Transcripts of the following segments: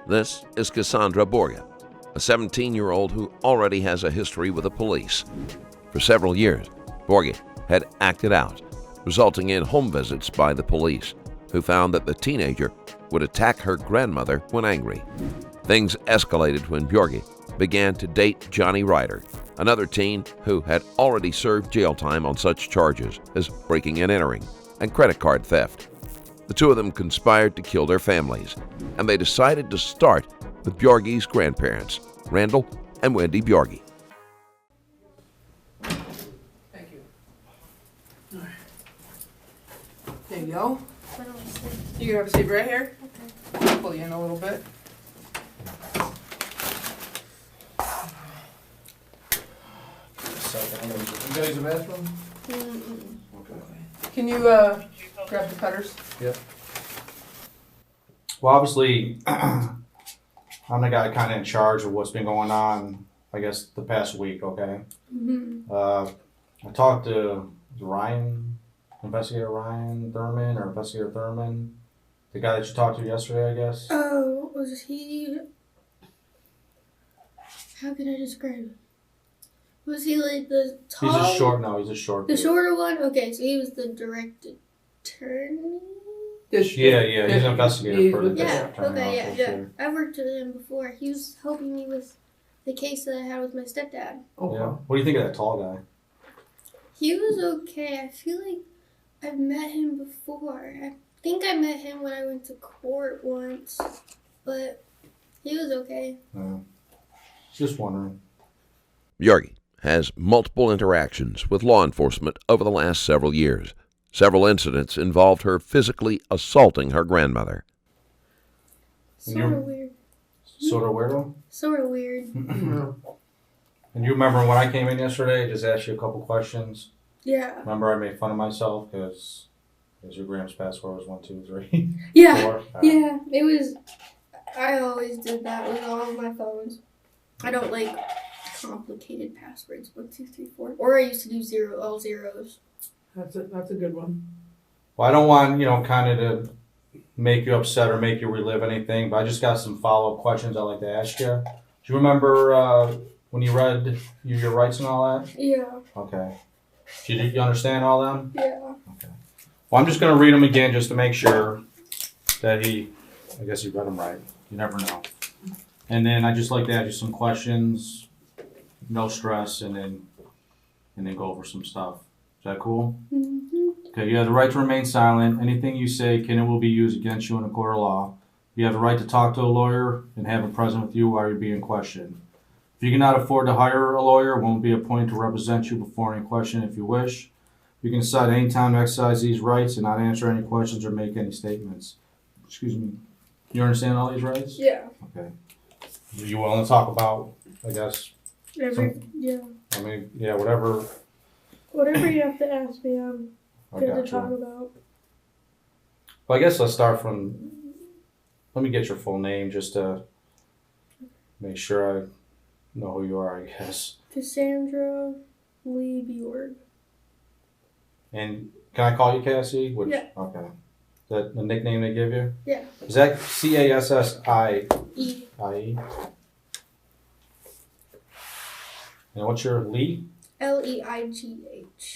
This is Cassandra Bjorge, a 17-year-old who already has a history with the police. For several years, Bjorge had acted out, resulting in home visits by the police, who found that the teenager would attack her grandmother when angry. Things escalated when Bjorge began to date Johnny Ryder, another teen who had already served jail time on such charges as breaking and entering and credit card theft. The two of them conspired to kill their families, and they decided to start with Bjorge's grandparents, Randall and Wendy Bjorge. Thank you. All right. There you go. You can have a seat right here. Okay. Pull you in a little bit. You guys use the bathroom? Okay. Can you grab the cutters? Yep. Well, obviously, I'm the guy kind of in charge of what's been going on, I guess, the past week, okay? Mm-hmm. I talked to Ryan, Investigator Ryan Thurman, or Investigator Thurman, the guy that you talked to yesterday, I guess. Oh, was he... How can I describe him? Was he like the tall... He's a short The dude. shorter one? Okay, so he was the direct attorney? Yeah, he's an investigator for the Yeah, district attorney. okay, also, yeah. sure. I worked with him before. He was helping me with the case that I had with my stepdad. Okay. Yeah. What do you think of that tall guy? He was okay. I feel like I've met him before. I think I met him when I went to court once, but he was okay. Just wondering. Bjorge has multiple interactions with law enforcement over the last several years. Several incidents involved her physically assaulting her grandmother. Sort of weird. Sort of weirdo? Sort of weird. And you remember when I came in yesterday, I just asked you a couple questions? Yeah. Remember I made fun of myself because your grand's password was 1, 2, 3, Yeah. 4? Yeah. It was... I always did that with all of my phones. I don't like complicated passwords. 1, 2, 3, 4. Or I used to do all zeros. That's a good one. Well, I don't want, kind of to make you upset or make you relive anything, but I just got some follow-up questions I'd like to ask you. Do you remember when you read your rights and all that? Yeah. Okay. Did you understand all them? Yeah. Okay. Well, I'm just going to read them again just to make sure that I guess he read them right. You never know. And then I just like to ask you some questions, no stress, and then go over some stuff. Is that cool? Mm-hmm. Okay, you have the right to remain silent. Anything you say can and will be used against you in a court of law. You have the right to talk to a lawyer and have him present with you while you're being questioned. If you cannot afford to hire a lawyer, one will be appointed to represent you before any question if you wish. You can decide any time to exercise these rights and not answer any questions or make any statements. Excuse me. You understand all these rights? Yeah. Okay. You willing to talk about, I guess? Yeah. Whatever. Whatever you have to ask me, I'm I good to got talk you. about. Well, I guess let's start from, let me get your full name just to make sure I know who you are, I guess. Cassandra Bjorge. And can I call you Cassie? Yeah. Okay. Is that the nickname they give you? Yeah. Is that Cassie? E. And what's your Lee? Leigh.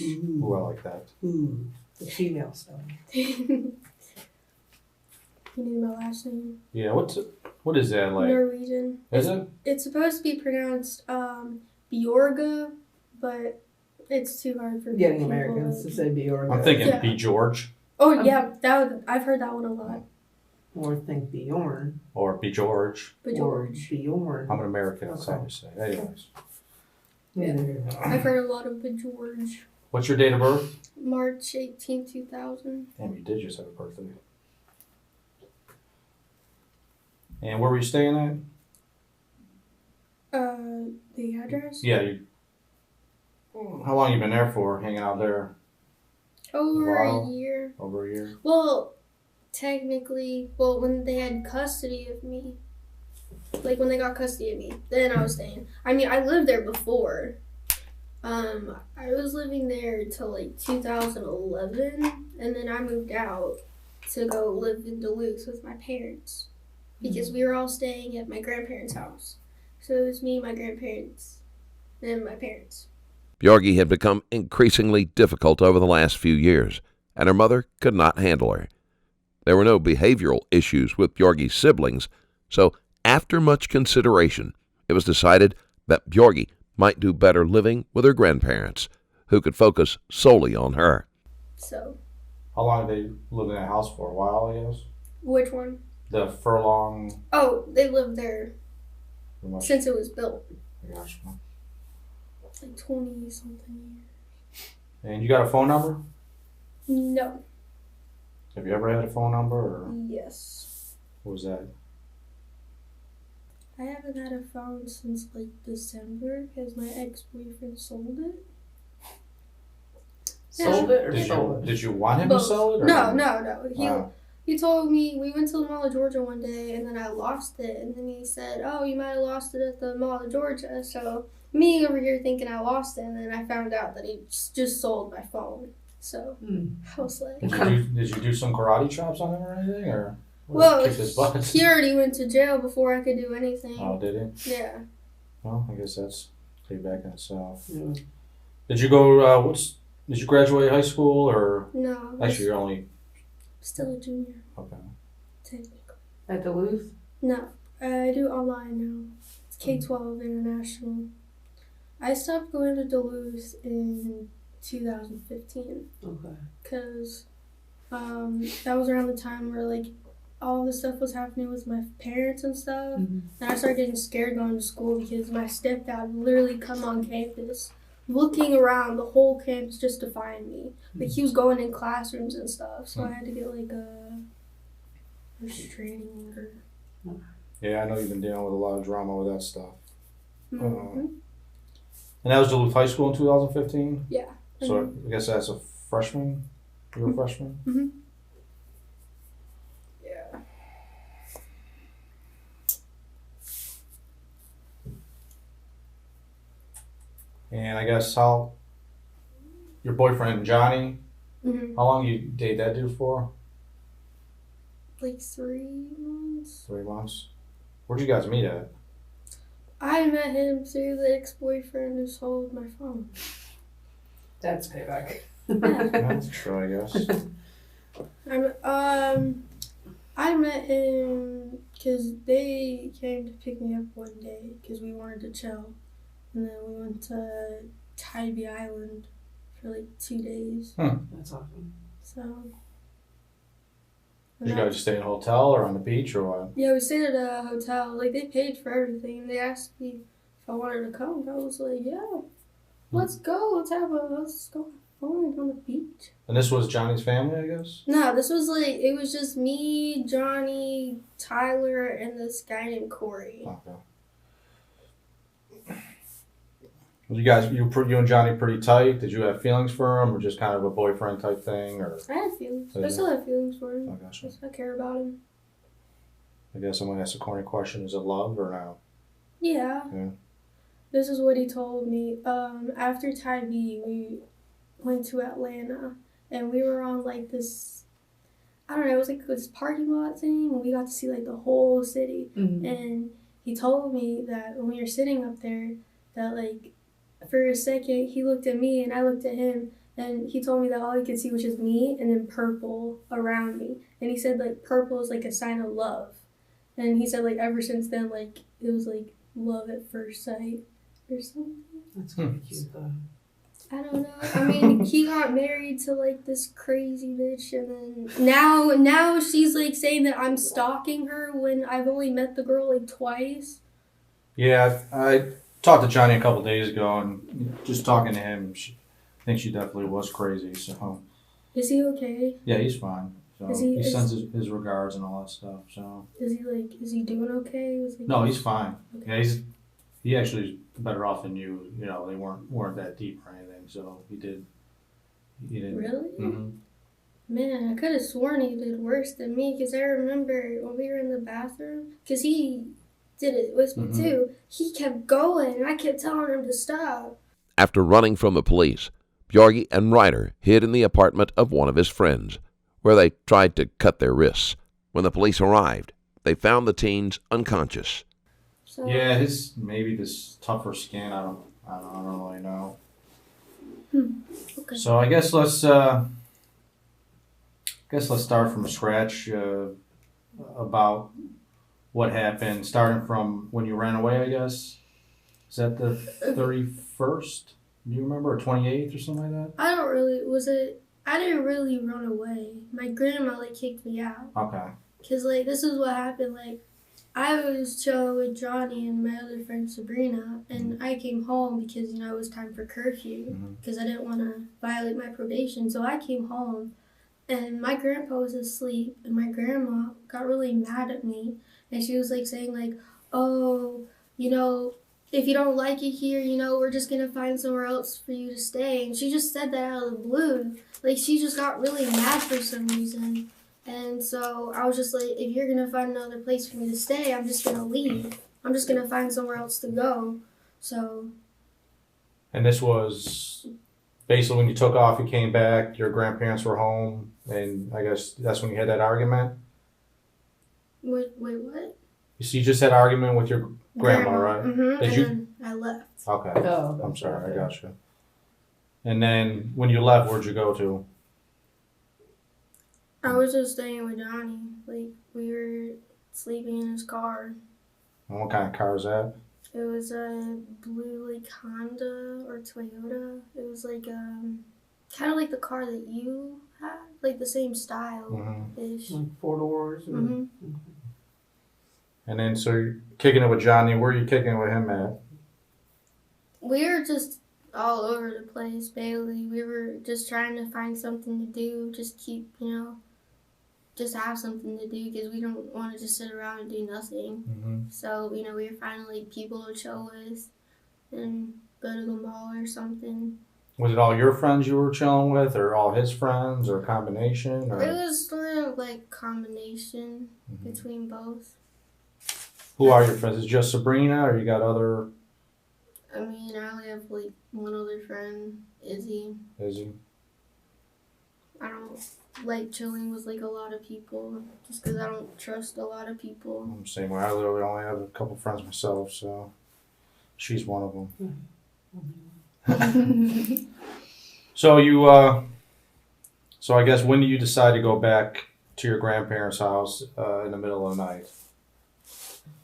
Ooh, I like that. Ooh, the female spelling. You need my last name? Yeah, what is that like? Norwegian. Is it? It's supposed to be pronounced Bjorga, but it's too hard for Getting people Americans to say Bjorge. I'm thinking Yeah. B. George Oh yeah, I've heard that one a lot. Or think Bjorn. or B. George. But Or George. Bjorn. I'm an American, that's how you say. Anyways. Yeah. I've heard a lot of Bjorge. What's your date of birth? March 18, 2000. Damn, you did just have a birthday. And where were you staying at? The address? Yeah, how long you been there for, hanging out there? Over Wow. a year. Over a year? Well, technically, when they had custody of me, like when they got custody of me, then I was staying. I mean, I lived there before. I was living there until like 2011, and then I moved out to go live in Duluth with my parents. because we were all staying at my grandparents' house. So it was me, my grandparents, and my parents. Bjorge had become increasingly difficult over the last few years, and her mother could not handle her. There were no behavioral issues with Bjorge's siblings, so after much consideration, it was decided that Bjorge might do better living with her grandparents, who could focus solely on her. So. How long did they live in that house for? A while, I guess? Which one? The furlong. Oh, they lived there since it was built. I gotcha. Like 20-something years. And you got a phone number? No. Have you ever had a phone number? Or Yes. what was that? I haven't had a phone since like December because my ex-boyfriend sold it. Sold it or Did sold it? did you want him Both. to sell it? Or No. He told me, we went to the Mall of Georgia one day and then I lost it. And then he said, oh, you might have lost it at the Mall of Georgia. So me over here thinking I lost it, and then I found out that he just sold my phone. So I was like, Did you do some karate chops on him or anything? Or well, kicked his butt? he already went to jail before I could do anything. Oh, did he? Yeah. Well, I guess that's payback in itself. Yeah. Did you go, did you graduate high school or? No. Actually, you're only. Still a junior, Okay. technically. At Duluth? No, I do online now. It's K-12 International. I stopped going to Duluth in 2015 Okay. because that was around the time where like all the stuff was happening with my parents and stuff. And I started getting scared going to school because my stepdad would literally come on campus looking around the whole campus just to find me. Like he was going in classrooms and stuff, so I had to get like a restraining order. Yeah, I know you've been dealing with a lot of drama with that stuff. Mm-hmm. And that was Duluth High School in 2015? Yeah. So I guess as a freshman? You were a freshman? Mm-hmm. Yeah. And I guess your boyfriend Johnny, Mm-hmm. how long you date that dude for? Like 3 months. 3 months. Where'd you guys meet at? I met him through the ex-boyfriend who sold my phone. That's payback. That's true, I guess. I met him because they came to pick me up one day because we wanted to chill, and then we went to Tybee Island for like 2 days. That's awesome. So. Did you guys stay in a hotel or on the beach or what? Yeah, we stayed at a hotel. Like they paid for everything. They asked me if I wanted to come. I was like, yeah, let's go. Let's go have fun on the beach. And this was Johnny's family, I guess? No, this was like, it was just me, Johnny, Tyler, and this guy named Corey. Okay. You guys, you and Johnny pretty tight? Did you have feelings for him or just kind of a boyfriend type thing? Or I had feelings. Yeah. I still have feelings for him. I gotcha. I care about him. I guess I'm going to ask a corny question. Is it love or no? Yeah. This is what he told me. After Tybee, we went to Atlanta, and we were on like this, I don't know, it was like this parking lot thing, and we got to see like the whole city. And he told me that when we were sitting up there, that like for a second he looked at me and I looked at him, and he told me that all he could see was just me and then purple around me. And he said like purple is like a sign of love. And he said like ever since then, like it was like love at first sight or something. That's kind of cute though. I don't know. I mean, he got married to like this crazy bitch, and then now she's like saying that I'm stalking her when I've only met the girl like twice. Yeah, I talked to Johnny a couple days ago, and just talking to him, I think she definitely was crazy. So Is he okay? yeah, he's fine. So Is he he- sends his regards and all that stuff. So Is he doing okay? Was like, no, he's fine. Okay. Yeah, he actually is better off than you. You know, they weren't that deep or anything. So he didn't. Really? Mm-hmm. Man, I could have sworn he did worse than me, because I remember when we were in the bathroom, because he did it with me too. He kept going, and I kept telling him to stop. After running from the police, Bjorge and Ryder hid in the apartment of one of his friends, where they tried to cut their wrists. When the police arrived, they found the teens unconscious. So Yeah, maybe this tougher skin. I don't really know. okay. So I guess let's start from scratch about what happened, starting from when you ran away. I guess is that the 31st? Do you remember, or 28th or something like I don't really I didn't really run away. My grandma like kicked me out. that? Okay. Cause like this is what happened. Like I was chilling with Johnny and my other friend Sabrina, and I came home because it was time for curfew. Because I didn't want to violate my probation, so I came home, and my grandpa was asleep, and my grandma got really mad at me, and she was like saying like, "Oh, if you don't like it here, we're just gonna find somewhere else for you to stay." And she just said that out of the blue. Like she just got really mad for some reason. And so I was just like, if you're going to find another place for me to stay, I'm just going to leave. I'm just going to find somewhere else to go. So. And this was basically when you took off, you came back, your grandparents were home, and I guess that's when you had that argument? Wait, what? So you just had an argument with your grandma, right? Mm-hmm. Did you? Then I left. Okay. Oh, I'm sorry, I got you. And then when you left, where'd you go to? I was just staying with Johnny. Like, we were sleeping in his car. And what kind of car is that? It was a blue, like, Honda or Toyota. It was like, kind of like the car that you had. Like, the same style-ish. like 4 doors. Mm-hmm. And then, so you're kicking it with Johnny. Where are you kicking it with him at? We were just all over the place, Bailey. We were just trying to find something to do, just keep, just have something to do because we don't want to just sit around and do nothing. Mm-hmm. So, we were finding, like, people to chill with and go to the mall or something. Was it all your friends you were chilling with, or all his friends, or a combination? Or? It was sort of like combination between both. Who are your friends? Is it just Sabrina, or you got other? I mean, I only have, like, one other friend, Izzy. Izzy? I don't like chilling with, like, a lot of people just because I don't trust a lot of people. I'm the same way. I literally only have a couple friends myself, so she's one of them. So you, so I guess when do you decide to go back to your grandparents' house in the middle of the night?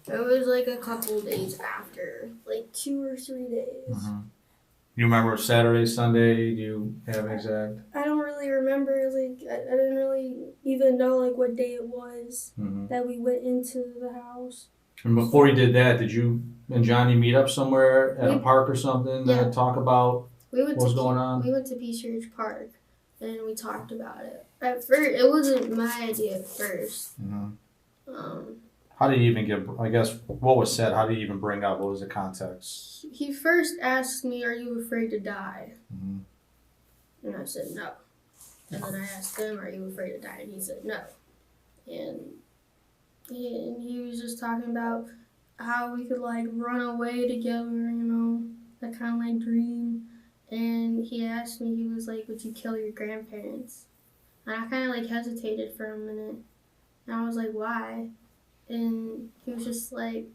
It was like a couple days after, like 2 or 3 days. You remember Saturday, Sunday? Do you have an exact? I don't really remember. Like I didn't really even know like what day it was that we went into the house. And before you did that, did you and Johnny meet up somewhere at a park or something to talk about what was going on? We went to Peace Ridge Park and we talked about it. At first, it wasn't my idea at first. How did you even get, I guess, what was said? How did you even bring up? What was the context? He first asked me, "Are you afraid to die?" And I said no. And then I asked him, "Are you afraid to die?" And he said no. And he was just talking about how we could like run away together, that kind of like dream. And he asked me, he was like, "Would you kill your grandparents?" And I kind of like hesitated for a minute. And I was like, "Why?" And he was just like,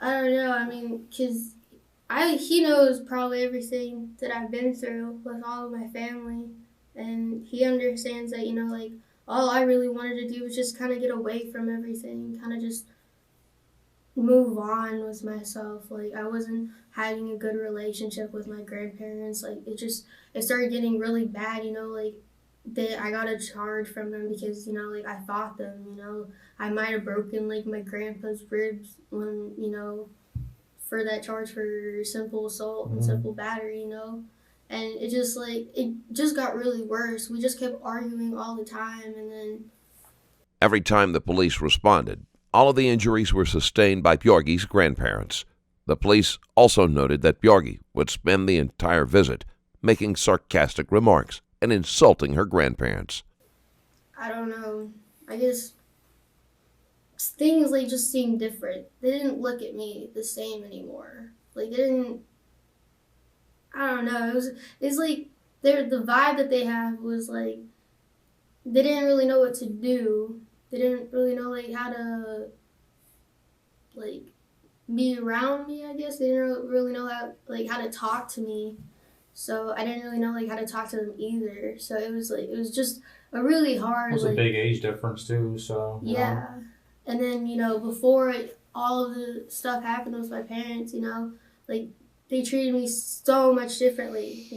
"I don't know. I mean, because he knows probably everything that I've been through with all of my family. And he understands that, like, all I really wanted to do was just kind of get away from everything, kind of just move on with myself. Like, I wasn't having a good relationship with my grandparents. Like, it started getting really bad, like, I got a charge from them because, like, I fought them, I might have broken, like, my grandpa's ribs when, for that charge for simple assault and simple battery, And it just got really worse. We just kept arguing all the time, and then... Every time the police responded, all of the injuries were sustained by Bjorge's grandparents. The police also noted that Bjorge would spend the entire visit making sarcastic remarks and insulting her grandparents. I don't know. I guess things like just seemed different. They didn't look at me the same anymore. Like they didn't. I don't know. It's like the vibe that they have was like they didn't really know what to do. They didn't really know like how to like be around me, I guess. They didn't really know how to talk to me. So I didn't really know like how to talk to them either. So it was just a really hard. It was a big age difference too. So yeah, and then before all of the stuff happened with my parents, like they treated me so much differently.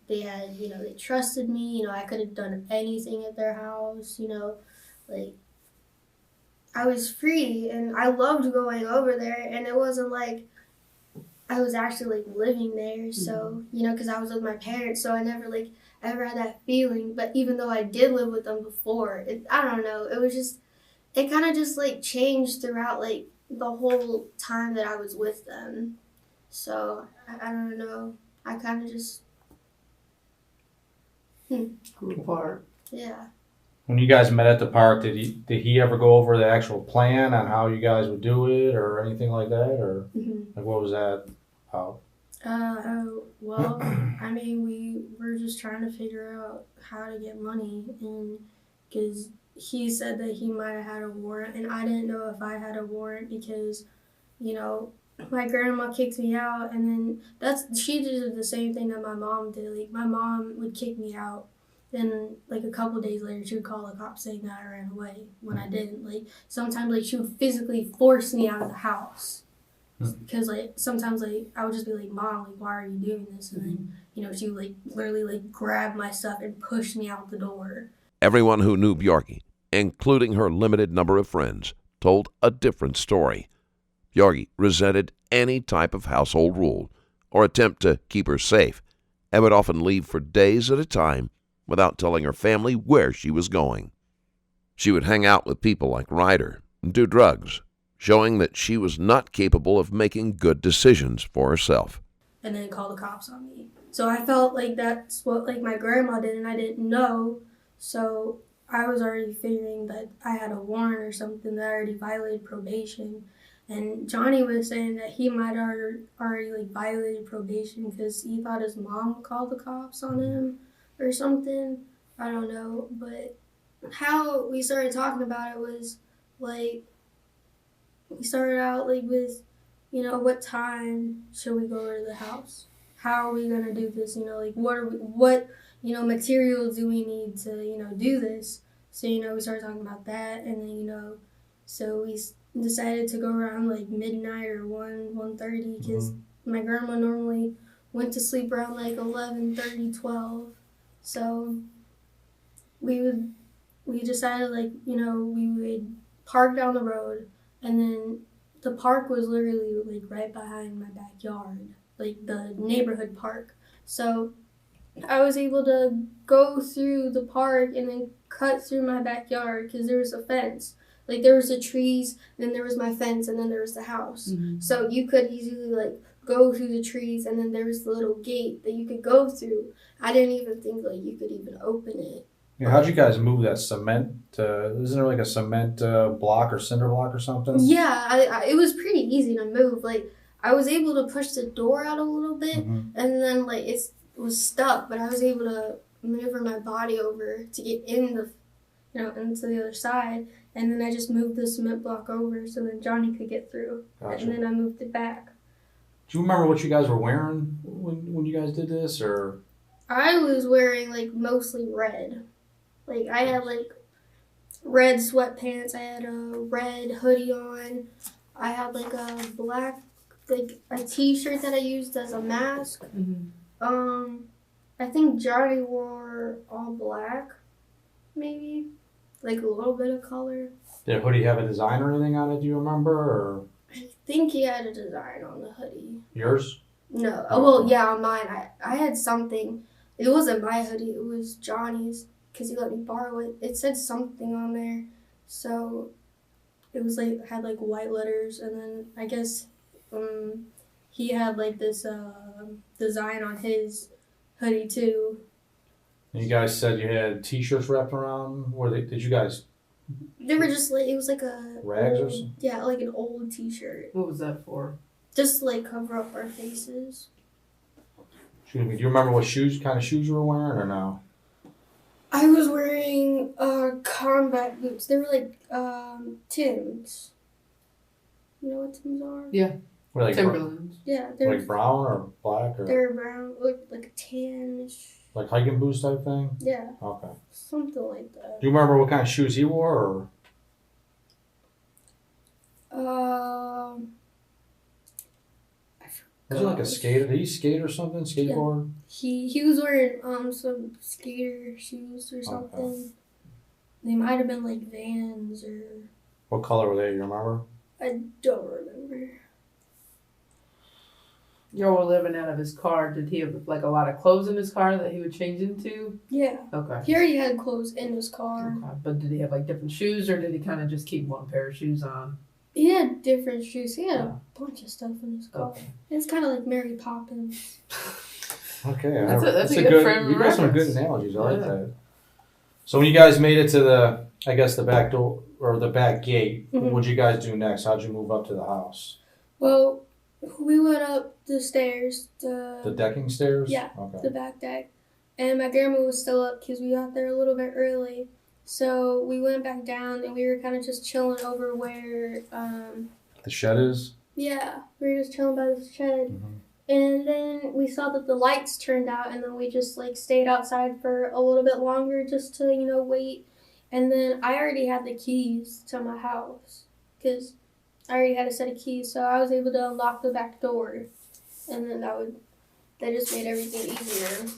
They had they trusted me. I could have done anything at their house. Like I was free and I loved going over there, and it wasn't like I was actually like living there, so because I was with my parents, so I never like ever had that feeling. But even though I did live with them before, I don't know, it kind of just like changed throughout like the whole time that I was with them. So I don't know, I kind of just Grew apart. yeah. When you guys met at the park, did he ever go over the actual plan on how you guys would do it or anything like that, or like what was that about? Well, I mean, we were just trying to figure out how to get money, and because he said that he might have had a warrant, and I didn't know if I had a warrant because, my grandma kicked me out, and then she did the same thing that my mom did. Like, my mom would kick me out, then like a couple days later, she would call the cops saying that I ran away when I didn't. Like, sometimes like she would physically force me out of the house. Because like sometimes like I would just be like, Mom, like why are you doing this? And then she would like literally like grab my stuff and push me out the door. Everyone who knew Bjorge, including her limited number of friends, told a different story. Bjorge resented any type of household rule or attempt to keep her safe, and would often leave for days at a time without telling her family where she was going. She would hang out with people like Ryder and do drugs, showing that she was not capable of making good decisions for herself. And then call the cops on me. So I felt like that's what like my grandma did, and I didn't know. So I was already figuring that I had a warrant or something, that I already violated probation. And Johnny was saying that he might have already like violated probation because he thought his mom called the cops on him or something. I don't know. But how we started talking about it was like, we started out like with, what time should we go to the house? How are we gonna do this? Like what materials do we need to do this? So we started talking about that, and then so we decided to go around like midnight or 1:30 because my grandma normally went to sleep around like 11:30, 12. So we decided like we would park down the road. And then the park was literally like right behind my backyard, like the neighborhood park. So I was able to go through the park and then cut through my backyard because there was a fence. Like there was the trees, then there was my fence, and then there was the house. So you could easily like go through the trees, and then there was the little gate that you could go through. I didn't even think like you could even open it. Yeah, how'd you guys move that cement? Isn't there like a cement block or cinder block or something? Yeah, it was pretty easy to move. Like I was able to push the door out a little bit, and then like it was stuck, but I was able to maneuver my body over to get in the, into the other side, and then I just moved the cement block over so then Johnny could get through, Gotcha. And then I moved it back. Do you remember what you guys were wearing when you guys did this, or? I was wearing like mostly red. Like I had like red sweatpants, I had a red hoodie on, I had like a black, like a t-shirt that I used as a mask. I think Johnny wore all black, maybe, like a little bit of color. Did the hoodie have a design or anything on it, do you remember, or? I think he had a design on the hoodie. Yours? No, well, yeah, on mine, I had something. It wasn't my hoodie, it was Johnny's. Because he let me borrow it. It said something on there. So it was like, had like white letters. And then I guess he had like this design on his hoodie too. And you guys said you had t-shirts wrapped around? Did you guys? They were just like, it was like a rags old, or something? Yeah, like an old t-shirt. What was that for? Just to like cover up our faces. Excuse me, do you remember what kind of shoes you were wearing or no? I was wearing combat boots. They were like Tim's. You know what Tim's are? Yeah. What, like, Timberlands. Yeah, they're like brown or black or they're brown, look like a tannish. like hiking boots type thing? Yeah, Okay. something like that. Do you remember what kind of shoes he wore, or was it like a skater? Did he skate or something? Skateboard? He was wearing some skater shoes or something. Okay. They might have been like Vans or What color were they? You remember? I don't remember. Y'all were living out of his car. Did he have like a lot of clothes in his car that he would change into? Yeah, Okay. he already had clothes in his car. Okay. But did he have like different shoes, or did he kind of just keep one pair of shoes on? He had different shoes. He had a bunch of stuff in his car. Okay. It's kind of like Mary Poppins. Okay. That's a good frame of You got some good reference. analogies. I like Yeah. that. So when you guys made it to the back door or the back gate, Mhm. what'd you guys do next? How'd you move up to the house? Well, we went up the stairs, The decking stairs? Yeah. Okay. the back deck, and my grandma was still up because we got there a little bit early. So we went back down and we were kind of just chilling over where, The shed is? yeah, we were just chilling by the shed. Mhm. And then we saw that the lights turned out, and then we just like stayed outside for a little bit longer just to, wait. And then I already had the keys to my house because I already had a set of keys, so I was able to unlock the back door. And then that just made everything easier.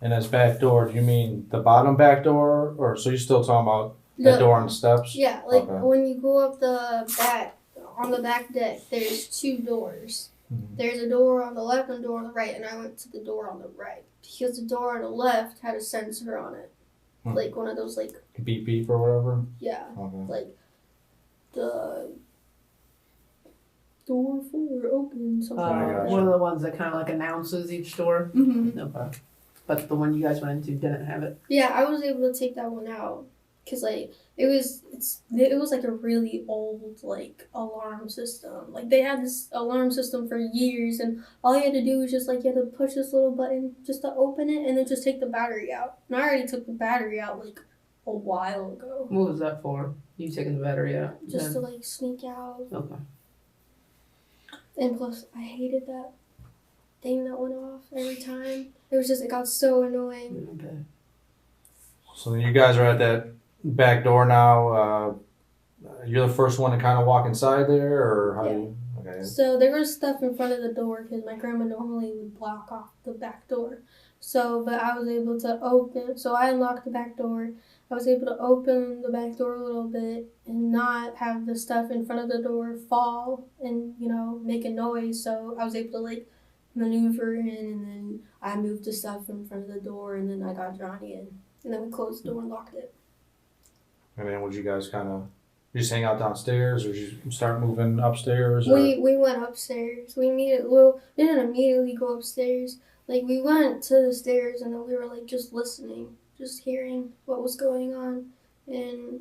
And as back door, do you mean the bottom back door? Or so you're still talking about the The- door on the steps? Yeah, like Okay. when you go up the back, on the back deck, there's two doors. Mhm. There's a door on the left and a door on the right, and I went to the door on the right because the door on the left had a sensor on it. Hmm. Like one of those, like, Beep beep or whatever? yeah, Okay. like the door 4 open, something like gotcha. that. One of the ones that kind of like announces each door. Mm-hmm. Okay. But the one you guys went into didn't have it. Yeah, I was able to take that one out because like it was like a really old like alarm system. Like they had this alarm system for years, and all you had to do was just like you had to push this little button just to open it, and then just take the battery out. And I already took the battery out like a while ago, What was that for? You taking the battery out? just to Then- like sneak out. Okay. And plus, I hated that thing that went off every time. It got so annoying. Okay. So then you guys are at that back door now. You're the first one to kind of walk inside there, or how do you? Okay. So there was stuff in front of the door because my grandma normally would block off the back door. But I was able to open. So I unlocked the back door. I was able to open the back door a little bit and not have the stuff in front of the door fall and make a noise. So I was able to like maneuver in, and then I moved the stuff in front of the door, and then I got Johnny in, and then we closed the door and locked it. And then would you guys kind of just hang out downstairs, or did you start moving upstairs? Or? We went upstairs. We didn't immediately go upstairs. Like we went to the stairs, and then we were like just listening, just hearing what was going on, and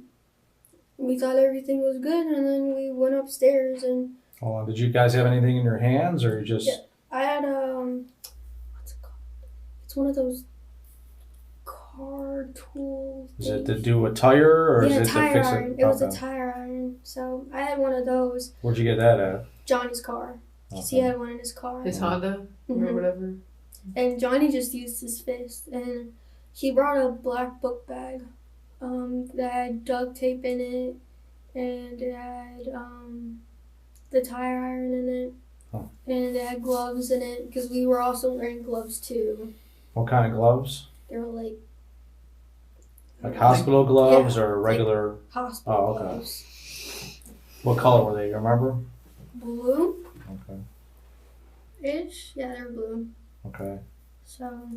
we thought everything was good, and then we went upstairs, and Hold on. Did you guys have anything in your hands, or you just? Yeah. I had what's it called? It's one of those car tool Is it things. to do a tire, or Yeah, is it to tire fix iron. it? It was a Okay. tire iron. So I had one of those. Where'd you get that at? Johnny's car. Because he Okay. had one in his car. His Honda or Mhm. whatever. And Johnny just used his fist, and he brought a black book bag that had duct tape in it, and it had the tire iron in it, Oh. and it had gloves in it because we were also wearing gloves too. What kind of gloves? They were like Hospital gloves or regular? hospital Oh, okay. gloves. What color were they? You remember? Blue Okay. ish, yeah, they're blue. Okay. So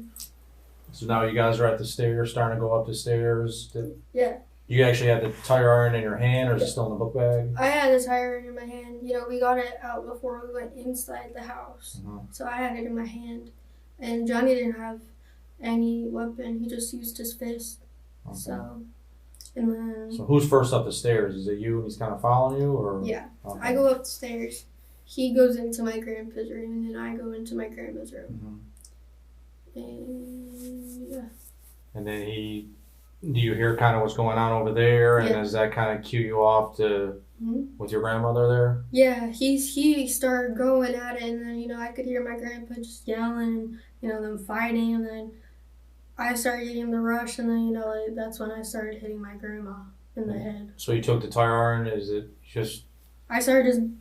So now you guys are at the stairs, starting to go up the stairs. Do yeah, you actually have the tire iron in your hand, or is it still in the book bag? I had a tire in my hand. We got it out before we went inside the house. Mhm. So I had it in my hand. And Johnny didn't have any weapon. He just used his fist. Okay. So, and then, So who's first up the stairs? Is it you and he's kind of following you, or? yeah. Okay. I go upstairs. He goes into my grandpa's room, and then I go into my grandma's room. Mhm. And, yeah. And then do you hear kind of what's going on over there, and Yeah. does that kind of cue you off to with your grandmother there? Yeah, he started going at it, and then I could hear my grandpa just yelling, them fighting, and then I started getting the rush, and then that's when I started hitting my grandma in the head. So you took the tire iron. Is it just? I started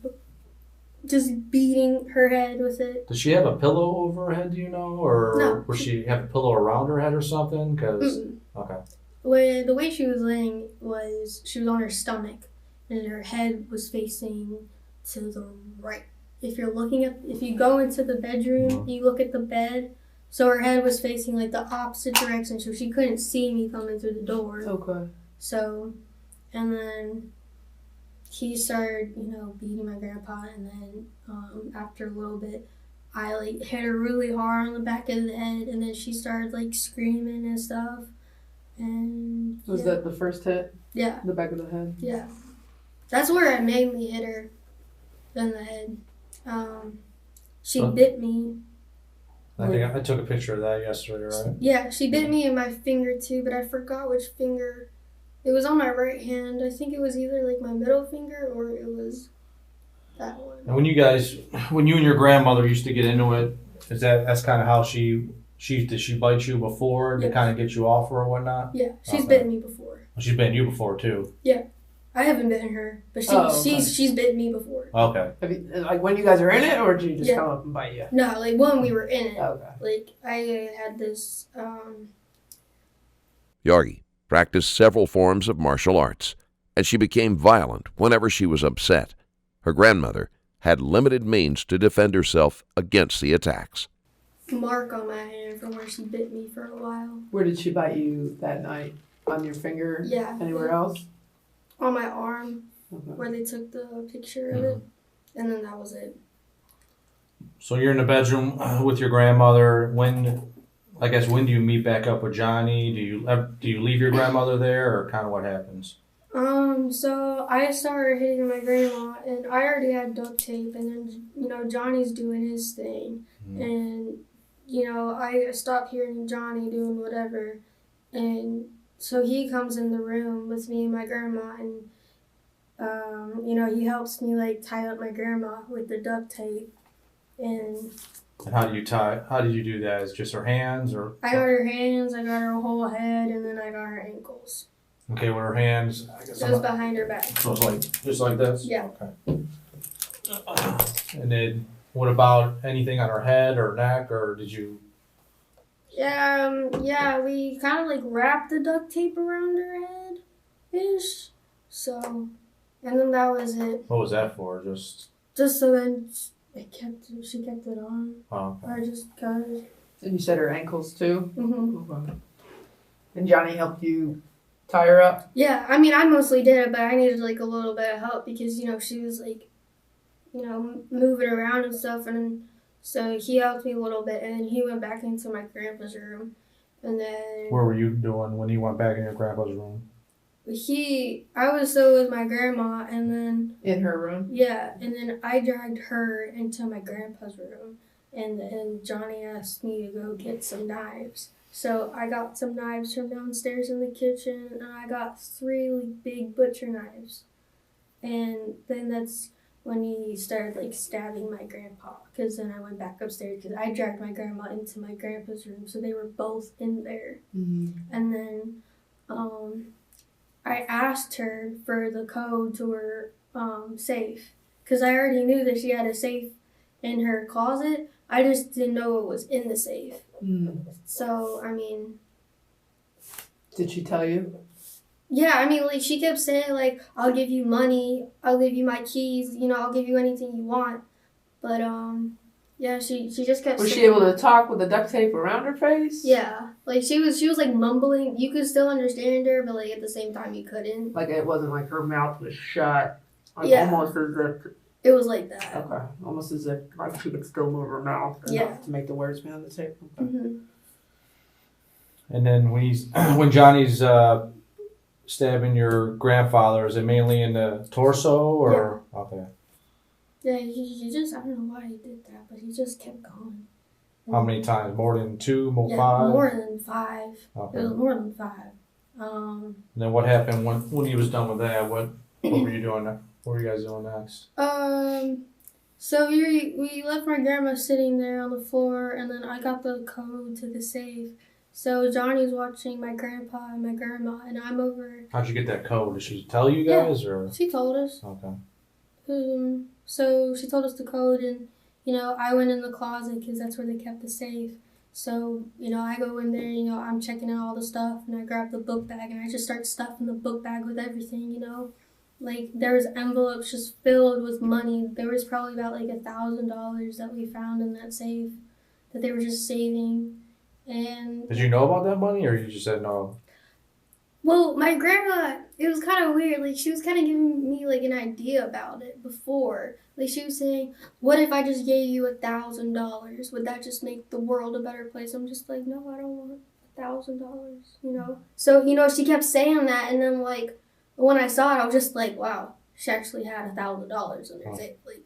just beating her head with it. Does she have a pillow over her head? Do you know, or No. would she have a pillow around her head or something? Cause okay. The way she was laying was she was on her stomach, and her head was facing to the right. If you go into the bedroom, you look at the bed. So her head was facing like the opposite direction, so she couldn't see me coming through the door. Okay. So, and then he started, beating my grandpa, and then after a little bit, I like hit her really hard on the back of the head, and then she started like screaming and stuff. And was that the first hit? Yeah. The back of the head. Yeah. That's where I mainly hit her in the head. She bit me. I think I took a picture of that yesterday, right? Yeah, she bit me in my finger too, but I forgot which finger. It was on my right hand. I think it was either like my middle finger or it was that one. And when you and your grandmother used to get into it, that's kind of how did she bite you before to kind of get you off her or whatnot? Yeah, she's bitten me before. Well, she's bitten you before too. Yeah, I haven't bitten her, but she's bitten me before. Okay. Have you, like when you guys are in it, or did you just come up and bite you? No, like when we were in it. Okay. Like I had this. Bjorge practiced several forms of martial arts, and she became violent whenever she was upset. Her grandmother had limited means to defend herself against the attacks. Mark on my hand from where she bit me for a while. Where did she bite you that night? On your finger? Yeah. Anywhere else? On my arm, Okay. where they took the picture of it, and then that was it. So you're in the bedroom with your grandmother. When do you meet back up with Johnny? Do you leave your grandmother there, or kind of what happens? So I started hitting my grandma, and I already had duct tape, and then Johnny's doing his thing, and I stopped hearing Johnny doing whatever, and so he comes in the room with me and my grandma, and he helps me like tie up my grandma with the duct tape, and how did you do that? Is it just her hands, or? I got her hands, I got her whole head, and then I got her ankles. Okay, with her hands, I guess. It was behind her back. So it's like just like this. Yeah. Okay. And then, what about anything on her head or neck, or did you? Yeah, we kind of like wrapped the duct tape around her head, ish. So, and then that was it. What was that for? Just so then she kept it on. Oh, okay. I just got it. And you said her ankles too? Mm-hmm. Okay. And Johnny helped you tie her up? Yeah, I mean, I mostly did it, but I needed like a little bit of help because, she was like, moving around and stuff. And so he helped me a little bit, and then he went back into my grandpa's room. And then What were you doing when you went back in your grandpa's room? I was still with my grandma, and then In her room? yeah, and then I dragged her into my grandpa's room, and Johnny asked me to go get some knives. So I got some knives from downstairs in the kitchen, and I got 3 like, big butcher knives. And then that's when he started like stabbing my grandpa, because then I went back upstairs because I dragged my grandma into my grandpa's room, so they were both in there. Mm-hmm. And then I asked her for the code to her safe, because I already knew that she had a safe in her closet. I just didn't know it was in the safe. Mm. So, I mean... Did she tell you? Yeah, I mean, like, she kept saying, like, I'll give you money, I'll give you my keys, I'll give you anything you want. But, yeah, she just kept Was saying... she able to talk with the duct tape around her face? Yeah. Like, she was like, mumbling. You could still understand her, but, like, at the same time, you couldn't. Like, it wasn't like her mouth was shut. Like, Yeah. almost as if... It was like that. Okay. Almost as if, like, she could still move her mouth enough to make the words be on the tape. Okay. Mm-hmm. And then when Johnny's stabbing your grandfather, is it mainly in the torso or? Yeah. Okay. Yeah, he just, I don't know why he did that, but he just kept going. How many times? More than 2? Yeah, 5? more than 5. Okay. It was more than 5. And then what happened when he was done with that? What were you doing What are you guys doing next? So we left my grandma sitting there on the floor, and then I got the code to the safe. So Johnny's watching my grandpa and my grandma, and I'm over. How'd you get that code? Did she tell you guys, or? She told us. Okay. So she told us the code, and I went in the closet because that's where they kept the safe. So I go in there, I'm checking out all the stuff, and I grab the book bag, and I just start stuffing the book bag with everything, Like, there was envelopes just filled with money. There was probably about like $1,000 that we found in that safe that they were just saving. And did you know about that money, or you just said no? Well, my grandma, it was kind of weird. Like, she was kind of giving me like an idea about it before. Like, she was saying, "What if I just gave you $1,000? Would that just make the world a better place?" I'm just like, "No, I don't want $1,000." So she kept saying that, and then like, when I saw it, I was just like, wow, she actually had $1,000 in her safe. Like,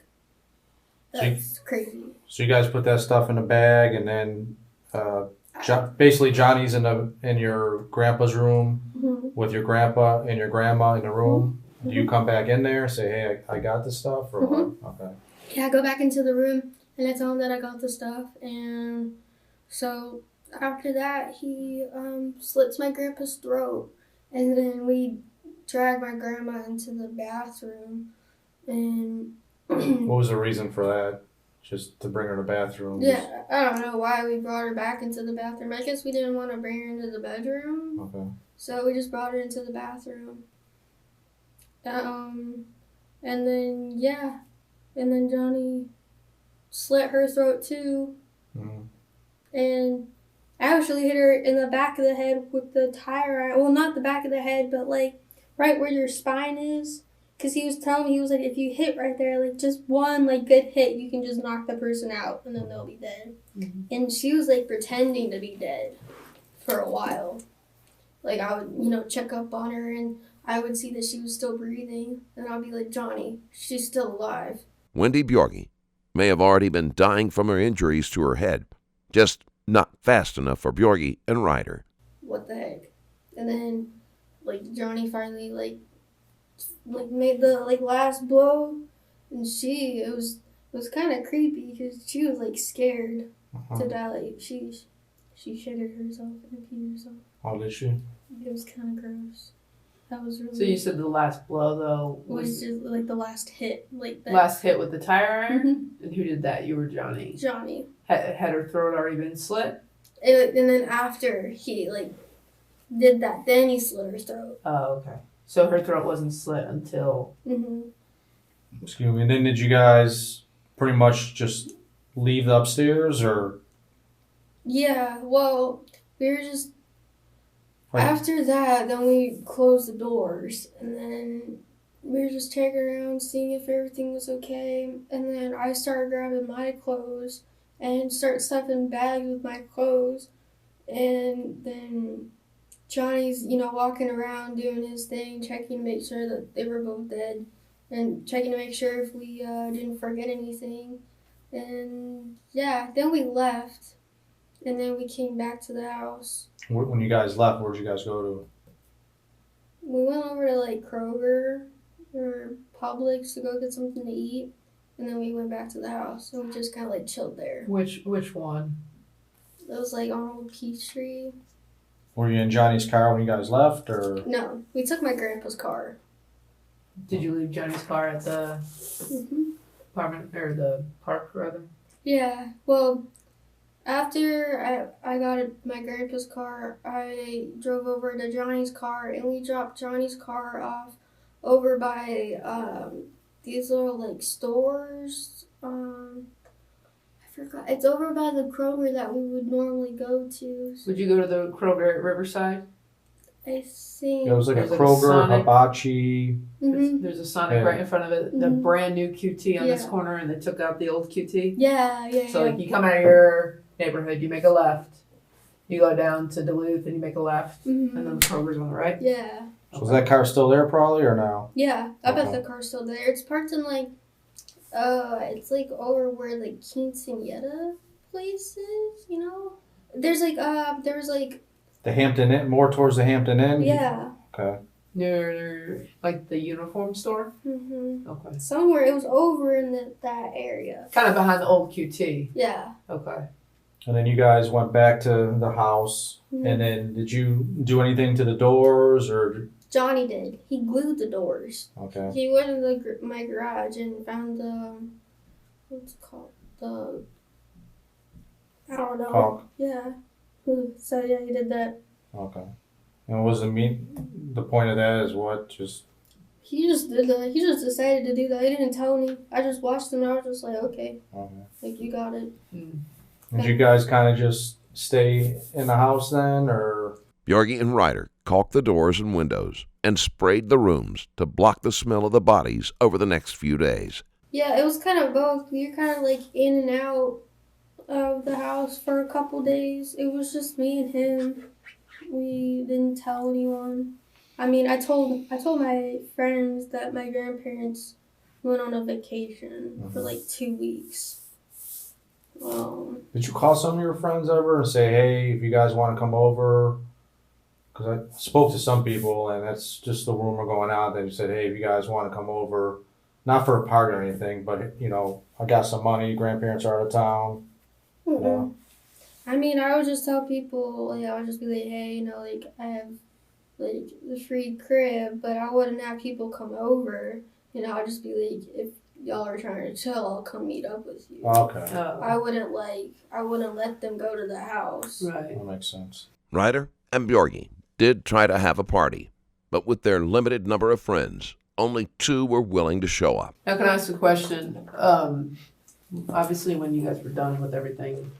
that's crazy. So you guys put that stuff in a bag, and then basically Johnny's in your grandpa's room with your grandpa and your grandma in the room. Do you come back in there and say, "Hey, I got this stuff," or what? Okay. Yeah, I go back into the room, and I tell him that I got the stuff, and so after that, he slits my grandpa's throat, and then we drag my grandma into the bathroom, and what was the reason for that? Just to bring her to the bathroom? Yeah, I don't know why we brought her back into the bathroom. I guess we didn't want to bring her into the bedroom. Okay. So we just brought her into the bathroom. And then Johnny slit her throat too. Mm-hmm. And I actually hit her in the back of the head with the tire iron. Well, not the back of the head, but like right where your spine is. Because he was telling me, he was like, if you hit right there, like just one like good hit, you can just knock the person out and then they'll be dead. Mm-hmm. And she was like pretending to be dead for a while. Like I would, check up on her, and I would see that she was still breathing. And I'll be like, "Johnny, she's still alive." Wendy Bjorge may have already been dying from her injuries to her head, just not fast enough for Bjorge and Ryder. What the heck? And then, like, Johnny finally, like made the, like, last blow, and it was kind of creepy, because she was, like, scared to die. Like, she shitted herself and peed herself. Oh, did she? It was kind of gross. That was really... So you said the last blow, though, was just, like, the last hit. Like that. Last hit with the tire iron? Mm-hmm. And who did that? You were Johnny. Johnny. Had her throat already been slit? And then after he, like, did that, then he slit her throat. Oh, okay. So her throat wasn't slit until... Mm-hmm. Excuse me. And then did you guys pretty much just leave the upstairs, or? Yeah, well, we were just... After that, then we closed the doors, and then we were just checking around, seeing if everything was okay, and then I started grabbing my clothes and start stuffing bags with my clothes, and then Johnny's, walking around doing his thing, checking to make sure that they were both dead, and checking to make sure if we didn't forget anything, and yeah, then we left, and then we came back to the house. When you guys left, where'd you guys go to? We went over to like Kroger or Publix to go get something to eat, and then we went back to the house, and we just kind of like chilled there. Which one? It was like on Old Peachtree. Were you in Johnny's car when you guys left, or? No, we took my grandpa's car. Did you leave Johnny's car at the apartment, or the park rather? Yeah, well, after I got my grandpa's car, I drove over to Johnny's car, and we dropped Johnny's car off over by these little like stores. I forgot. It's over by the Kroger that we would normally go to. Would you go to the Kroger at Riverside? I think It was like There's a like a Kroger, Sonic. Hibachi. Mm-hmm. There's a Sonic Yeah. right in front of it, the Mhm. brand new QT on this Yeah. corner, and they took out the old QT. Yeah. So like you come out of your neighborhood, you make a left, you go down to Duluth, and you make a left, and then the Kroger's on the right. Yeah. So is that car still there, probably, or no? Yeah, I bet Okay. the car's still there. It's parked in like, it's like over where like quinceañera place is, There's like, there was like, The Hampton Inn, more towards the Hampton Inn. yeah. Okay. Near, like, the uniform store? Mhm. Okay. Somewhere it was over in that area. Kind of behind the old QT. Yeah. Okay. And then you guys went back to the house. Mhm. And then did you do anything to the doors or? Johnny did. He glued the doors. Okay. He went in my garage and found the what's it called? I don't know. Caulk. Yeah. So yeah, he did that. Okay. And was the point of that is what? Just He just did that. He just decided to do that. He didn't tell me. I just watched him and I was just like, okay, okay. like you got it. Did you guys kind of just stay in the house then, or? Bjorge and Ryder caulked the doors and windows and sprayed the rooms to block the smell of the bodies over the next few days. Yeah, it was kind of both. We were kind of like in and out of the house for a couple days. It was just me and him. We didn't tell anyone. I mean, I told my friends that my grandparents went on a vacation for like 2 weeks. Did you call some of your friends ever and say, hey, if you guys want to come over? Because I spoke to some people, and that's just the rumor going out. They said, hey, if you guys want to come over, not for a party or anything, but, you know, I got some money, grandparents are out of town. Yeah. I mean, I would just tell people, like, I would just be like, hey, you know, like, I have, like, the free crib, but I wouldn't have people come over. You know, I'd just be like, if y'all are trying to chill, I'll come meet up with you. Okay. I wouldn't let them go to the house. Right. That makes sense. Ryder and Bjorge did try to have a party, but with their limited number of friends, only 2 were willing to show up. Now, can I ask a question? Obviously, when you guys were done with everything,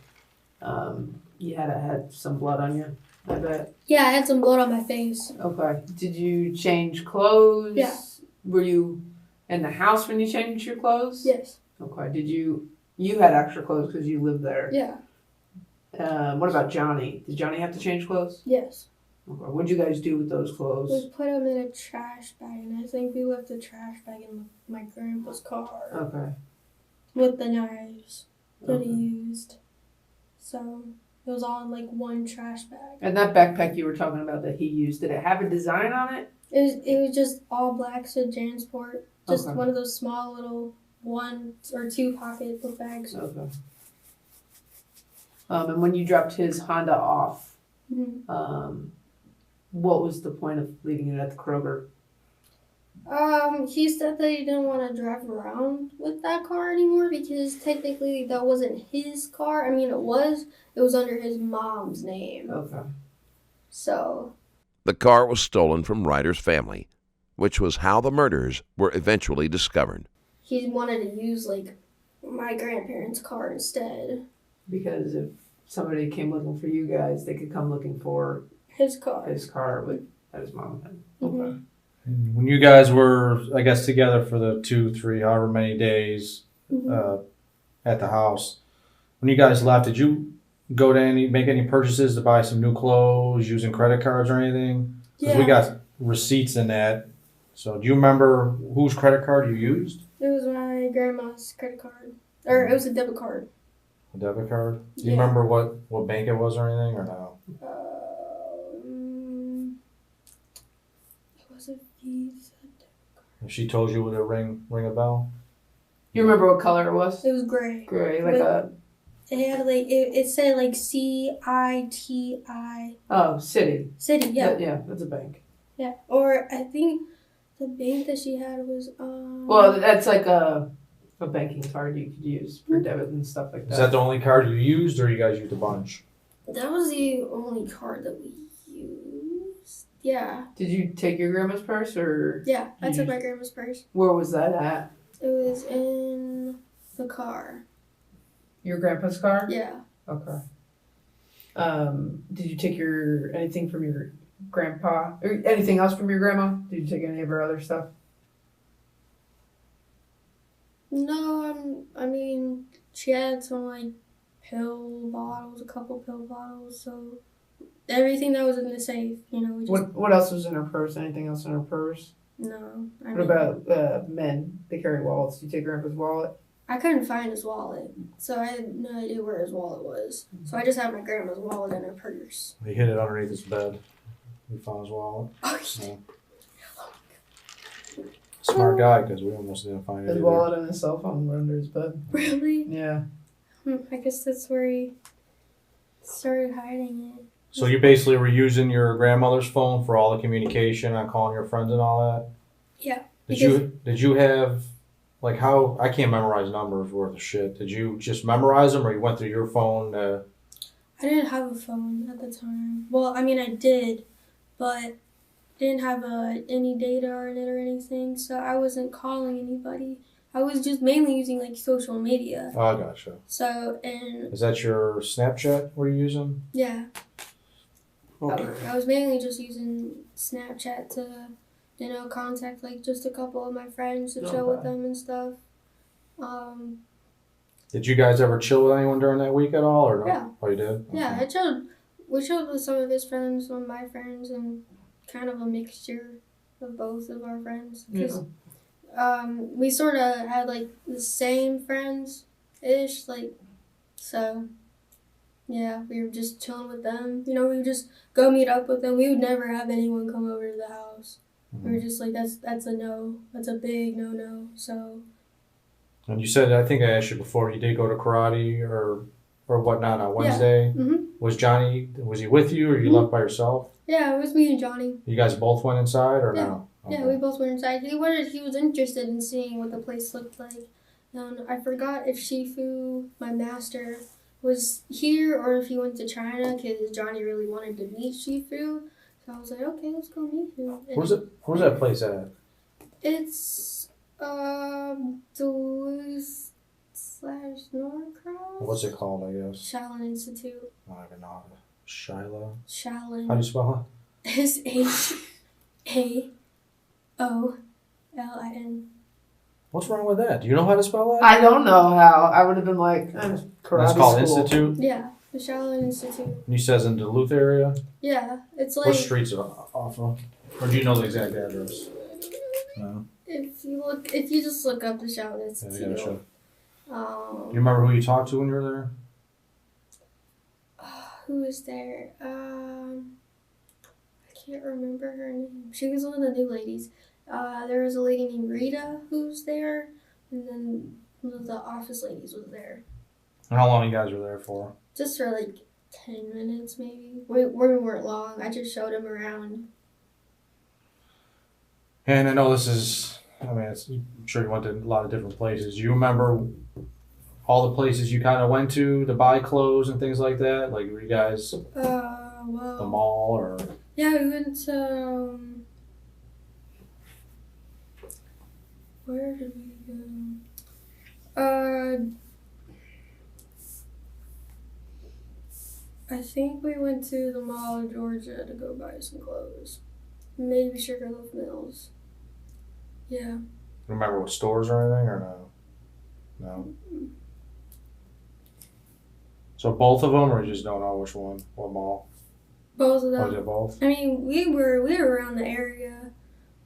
you had some blood on you, I bet. Yeah, I had some blood on my face. Okay. Did you change clothes? Yeah. Were you in the house when you changed your clothes? Yes. Okay. Did you had extra clothes because you lived there? Yeah. What about Johnny? Did Johnny have to change clothes? Yes. Okay. What'd you guys do with those We clothes? put them in a trash bag, and I think we left the trash bag in my grandpa's car Okay. with the knives that he Okay. used. So it was all in like one trash bag. And that backpack you were talking about that he used, did it have a design on it? It was just all black, said Jansport. Just Okay. one of those small little 1 or 2 pocket book bags. Okay. And when you dropped his Honda off, Mm-hmm. what was the point of leaving it at the Kroger? He said that he didn't want to drive around with that car anymore because technically that wasn't his car. I mean, it was under his mom's name. Okay. So. The car was stolen from Ryder's family, which was how the murders were eventually discovered. He wanted to use like my grandparents' car instead. Because if somebody came looking for you guys, they could come looking for His car. his car with his mom. Okay. Mm-hmm. When you guys were, I guess, together for the 2, 3, however many days Mm-hmm. at the house, when you guys left, did you go to make any purchases to buy some new clothes using credit cards or anything? Because we got receipts in that. So do you remember whose credit card you used? It was my grandma's credit card. Or it was a debit card. A debit card? Do you Yeah. remember what bank it was or anything, or no? It was a Visa. If she told you, would it ring a bell? You remember what color it was? It was gray. Gray, like Wait. a It had like it said like CITI city. City, yeah. Yeah, that's a bank. Yeah. Or I think the bank that she had was Well, that's like a banking card you could use for debit and stuff like that. Is that the only card you used, or you guys used a bunch? that was the only card that we used. Yeah. Did you take your grandma's purse or Yeah. I You took used- my grandma's purse. where was that at? It was in the car. Your grandpa's car? Yeah. Okay. Did you take anything from your grandpa or anything else from your grandma? Did you take any of her other stuff? No, I mean, she had some like a couple pill bottles, so everything that was in the safe, you know. We just, What else was in her purse? Anything else in her purse? No. What about men? They carry wallets. Did you take grandpa's wallet? I couldn't find his wallet, so I had no idea where his wallet was. So I just had my grandma's wallet in her purse. He hid it underneath his bed. We found his wallet. Oh, Yeah. Smart guy, because we almost didn't find it His either. wallet and his cell phone were under his bed. Really? Yeah. I guess that's where he started hiding it. So you basically were using your grandmother's phone for all the communication on calling your friends and all that? Yeah. Did you have, like, how, I can't memorize numbers worth of shit. Did you just memorize them, or you went through your phone to... I didn't have a phone at the time. Well, I mean, I did, but didn't have any data on it or anything, so I wasn't calling anybody. I was just mainly using, like, social media. Oh, I gotcha. So, and... Is that your Snapchat we're using? Yeah. Okay. I was mainly just using Snapchat to, contact, like, just a couple of my friends to chill with them and stuff. Did you guys ever chill with anyone during that week at all, or no? Yeah. Oh, you did? Yeah, we chilled with some of his friends, some of my friends, and kind of a mixture of both of our friends. Because we sort of had, like, the same friends-ish, like, so, yeah, we were just chilling with them. We would just go meet up with them. We would never have anyone come over to the house. We were just like, that's a no. That's a big no-no, so... And you said, I think I asked you before, you did go to karate or whatnot on Wednesday. Yeah. Mm-hmm. Was he with you, or you left by yourself? Yeah, it was me and Johnny. You guys both went inside, or no? Okay. Yeah, we both went inside. He was interested in seeing what the place looked like. I forgot if Shifu, my master, was here or if he went to China, because Johnny really wanted to meet Shifu. So I was like, okay, let's go meet him. Where's that place at? It's Duluth/Norcross. What's it called, I guess? Shaolin Institute. I don't even know. Shiloh? Shaolin. How do you spell SHAOLIN. What's wrong with that? Do you know how to spell that? I don't know how. I would have been like, karate That's called school. Institute? Yeah, the Shaolin Institute. And you says in Duluth area? Yeah, it's like... What streets are off of? Or do you know the exact address? No. If you just look up the Shaolin Institute. Yeah, sure. You remember who you talked to when you were there? Who was there? I can't remember her name. She was one of the new ladies. There was a lady named Rita who was there, and then one of the office ladies was there. And how long you guys were there for? Just for like 10 minutes, maybe. We weren't long. I just showed him around. And I know this is, I'm sure you went to a lot of different places. Do you remember all the places you kind of went to buy clothes and things like that? Like, were you guys the mall or? Yeah, we went to, where did we go? I think we went to the Mall of Georgia to go buy some clothes. Maybe Sugarloaf Mills. Yeah. Remember what stores or anything, or no? No. So both of them, or you just don't know which one? What mall? Both of them. Oh, yeah, both. I mean, we were around the area.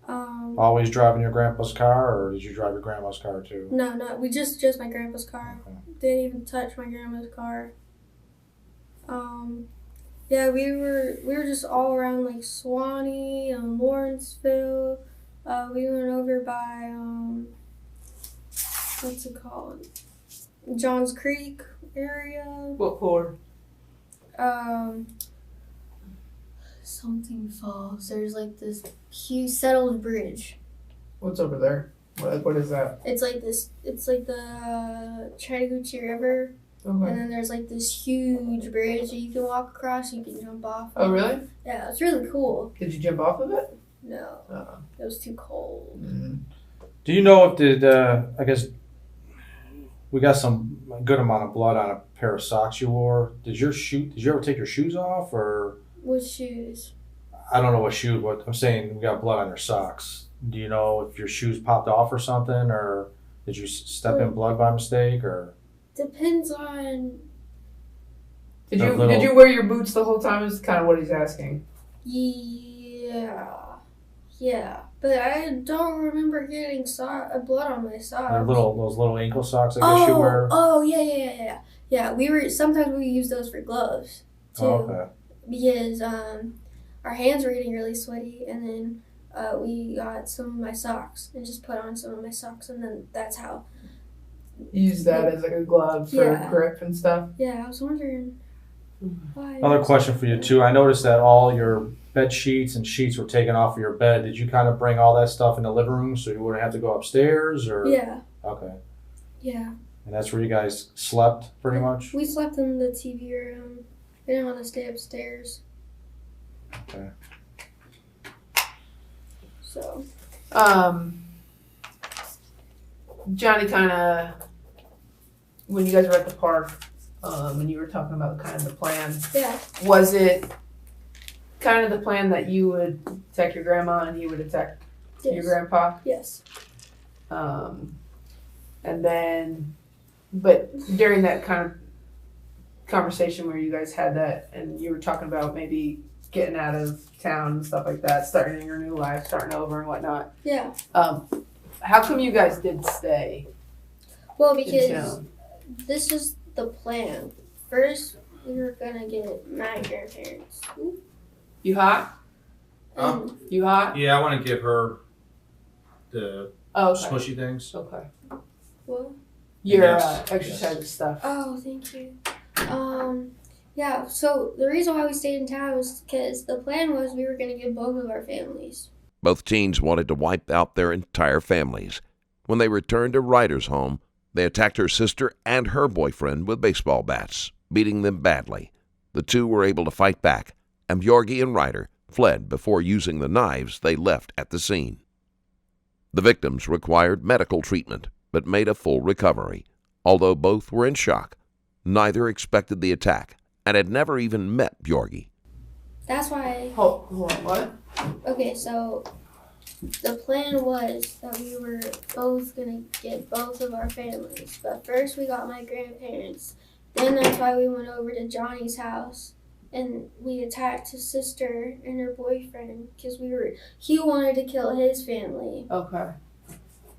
Always driving your grandpa's car, or did you drive your grandma's car too? No, we just my grandpa's car. Okay. Didn't even touch my grandma's car. Yeah, we were just all around like Swanee and Lawrenceville. We went over by what's it called? Johns Creek area. What for? Something Falls. There's like this huge settled bridge. What's over there? What is that? It's like this. It's like the Chattahoochee River. Okay. And then there's like this huge bridge that you can walk across. You can jump off. Oh, really? Yeah, it's really cool. Did you jump off of it? No, it was too cold. Mm. Do you know if I guess we got some good amount of blood on a pair of socks you wore. Did you ever take your shoes off, or? What shoes? I don't know what shoes, but I'm saying we got blood on your socks. Do you know if your shoes popped off or something, or did you step in blood by mistake, or? Depends on. Did you wear your boots the whole time? Is kind of what he's asking. Yeah, but I don't remember getting blood on my socks. Those little ankle socks, I guess you wear. Oh yeah. Yeah, sometimes we use those for gloves too. Oh, okay. Because our hands were getting really sweaty, and then we got some of my socks and just put on some of my socks, and then that's how. Use that as like a glove for Yeah. grip and stuff. Yeah, I was wondering why. Another question for you too. I noticed that all your bed sheets and sheets were taken off of your bed. Did you kind of bring all that stuff in the living room so you wouldn't have to go upstairs, or? Yeah. Okay. Yeah. And that's where you guys slept, pretty much? We slept in the TV room. We didn't want to stay upstairs. Okay. So. Johnny kind of, when you guys were at the park, and you were talking about kind of the plan, Yeah. was it kind of the plan that you would attack your grandma and he would attack your Yes. grandpa? Yes. And then, but during that kind of conversation where you guys had that and you were talking about maybe getting out of town and stuff like that, starting your new life, starting over and whatnot. Yeah. How come you guys did stay Well, in because town? this is the plan. First, we were gonna get my grandparents. You hot? And You hot? Yeah, I want to give her the Oh, okay. smushy things. Okay. what? Your Yes, exercise stuff. Oh, thank you. Yeah. So the reason why we stayed in town was because the plan was we were gonna get both of our families. Both teens wanted to wipe out their entire families. When they returned to Ryder's home, they attacked her sister and her boyfriend with baseball bats, beating them badly. The two were able to fight back, and Bjorge and Ryder fled before using the knives they left at the scene. The victims required medical treatment, but made a full recovery. Although both were in shock, neither expected the attack and had never even met Bjorge. That's why. Hold on, what? Okay, so the plan was that we were both gonna get both of our families, but first we got my grandparents. Then that's why we went over to Johnny's house and we attacked his sister and her boyfriend because he wanted to kill his family. Okay.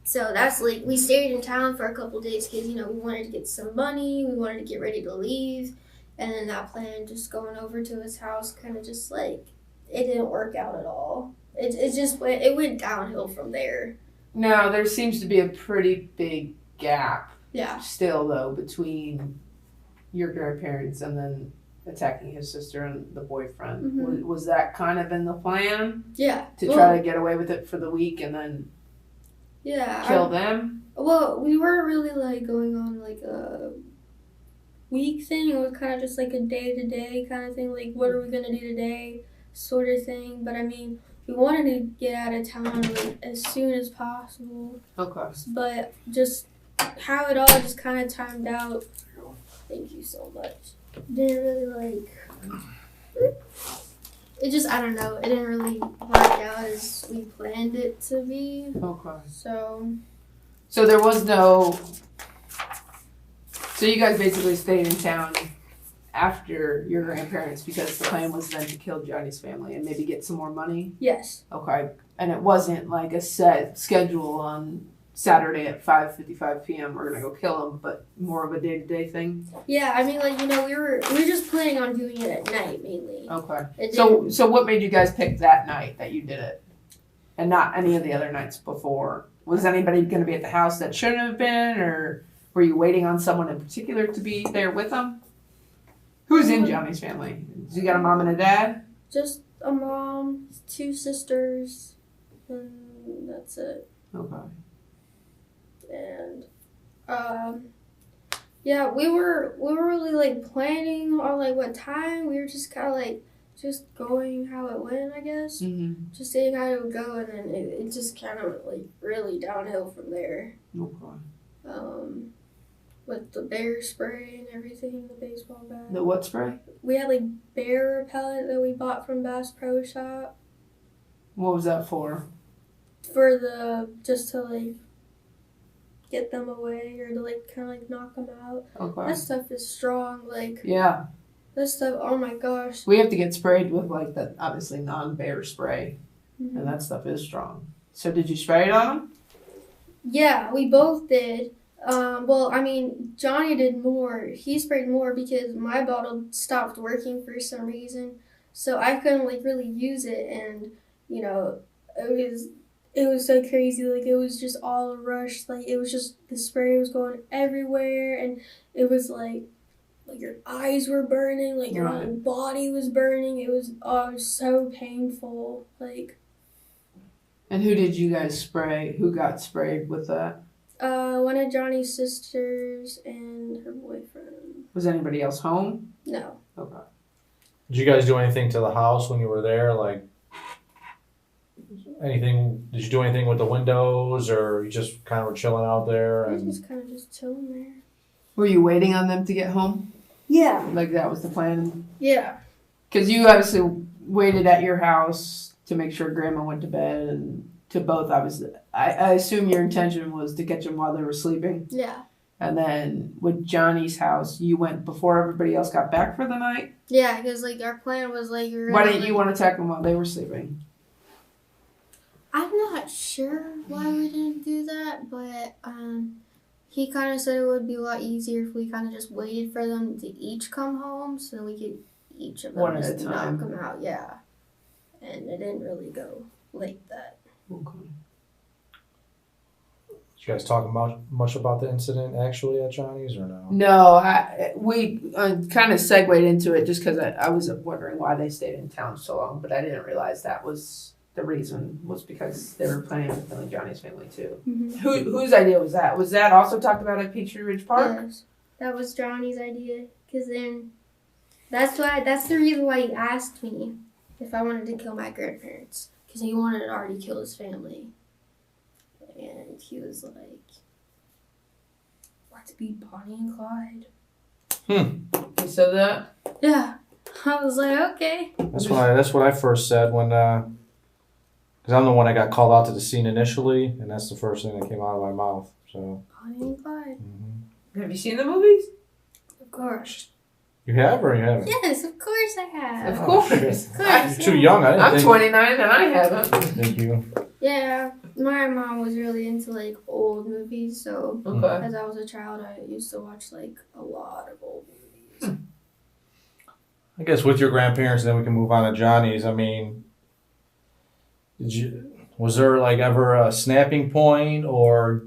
So that's like we stayed in town for a couple days because we wanted to get some money, we wanted to get ready to leave, and then that plan just going over to his house kind of just like it didn't work out at all. It went downhill from there. Now, there seems to be a pretty big gap Yeah. still, though, between your grandparents and then attacking his sister and the boyfriend. Mhm. Was that kind of in the plan Yeah. to try to get away with it for the week and then kill them? Well, we weren't really like going on like a week thing. It was kind of just like a day-to-day kind of thing. Like, what are we gonna do today, sort of thing. But I mean, we wanted to get out of town like as soon as possible. Okay. But just how it all just kind of timed out. Thank you so much. Didn't really like. It just, I don't know. It didn't really work out as we planned it to be. Okay. So there was no. So you guys basically stayed in town after your grandparents because the plan was then to kill Johnny's family and maybe get some more money? yes. Okay. And it wasn't like a set schedule on Saturday at 5:55 p.m. we're gonna go kill him, but more of a day-to-day thing? Yeah, I mean, like, we were just planning on doing it at night mainly. Okay. It So what made you guys pick that night that you did it? And not any of the other nights before? Was anybody gonna be at the house that shouldn't have been, or were you waiting on someone in particular to be there with them? Who's in Johnny's family? Does he got a mom and a dad? just a mom, 2 sisters, and that's it. Okay. And yeah, we were really like planning on like what time. We were just kind of like just going how it went, I guess. Mm-hmm. Just seeing how it would go, and then it just kind of like really downhill from there. Okay. With the bear spray and everything, the baseball bat. The what spray? We had like bear repellent that we bought from Bass Pro Shop What was that for? for just to like get them away or to like kind of like knock them out. Okay. That stuff is strong. Like Yeah. that stuff. Oh my gosh. We have to get sprayed with like the obviously non-bear spray, Mhm. and that stuff is strong. So did you spray it on them? Yeah, we both did. Well, I mean, Johnny did more. He sprayed more because my bottle stopped working for some reason. So I couldn't like really use it, and it was so crazy. Like, it was just all a rush. Like, it was just, the spray was going everywhere, and it was like your eyes were burning, like your whole body was burning. It was so painful. Like. And who did you guys spray? Who got sprayed with that? One of Johnny's sisters and her boyfriend. Was anybody else home? No. Okay. Did you guys do anything to the house when you were there? Like anything? Did you do anything with the windows, or you just kind of were chilling out there? I And was just kind of just chilling there. Were you waiting on them to get home? Yeah. Like that was the plan? Yeah. Because you obviously waited at your house to make sure Grandma went to bed, and to both, obviously. I assume your intention was to catch them while they were sleeping. Yeah. And then with Johnny's house, you went before everybody else got back for the night? Yeah, because, like, our plan was, like, Why didn't you want to attack them while they were sleeping? I'm not sure why we didn't do that, but, he kind of said it would be a lot easier if we kind of just waited for them to each come home, so we could each of them One at just a time. knock them out, yeah. And it didn't really go like that. Okay. did you guys talk much about the incident actually at Johnny's, or no? No, we kind of segued into it just because I was wondering why they stayed in town so long, but I didn't realize that was the reason, was because they were planning on killing Johnny's family too. Mm-hmm. Whose idea was that? Was that also talked about at Peachtree Ridge Park? Yes, that was Johnny's idea, because then that's the reason why he asked me if I wanted to kill my grandparents, because he wanted to already kill his family. And he was like, "Let's be Bonnie and Clyde." He said that? Yeah. I was like, okay. That's what I first said when, because I'm the one that got called out to the scene initially, and that's the first thing that came out of my mouth. So. Bonnie and Clyde. Mm-hmm. Have you seen the movies? Of course. You have or you haven't? Yes, of course I have. Of course. Of course. You're too young. I didn't I'm think. 29 and I haven't. Thank you. Yeah, my mom was really into like old movies, so Okay. as I was a child, I used to watch like a lot of old movies. I guess with your grandparents, and then we can move on to Johnny's. I mean, was there like ever a snapping point, or,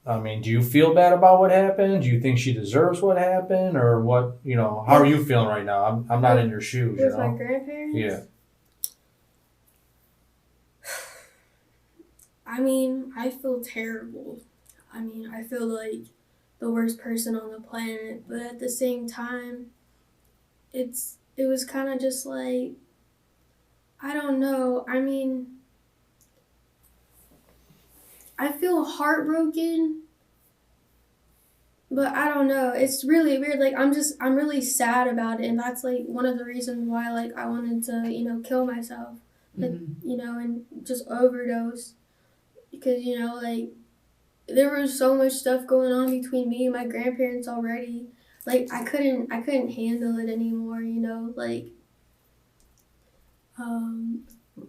I mean, do you feel bad about what happened? Do you think she deserves what happened, or what? You know, how are you feeling right now? I'm not in your shoes. With You my know. grandparents? Yeah. I mean, I feel terrible. I mean, I feel like the worst person on the planet, but at the same time, it was kind of just like, I don't know. I mean, I feel heartbroken, but I don't know. It's really weird. Like, I'm really sad about it, and that's like one of the reasons why like I wanted to, kill myself, like, and just overdose. Because, like, there was so much stuff going on between me and my grandparents already. Like, I couldn't handle it anymore, like,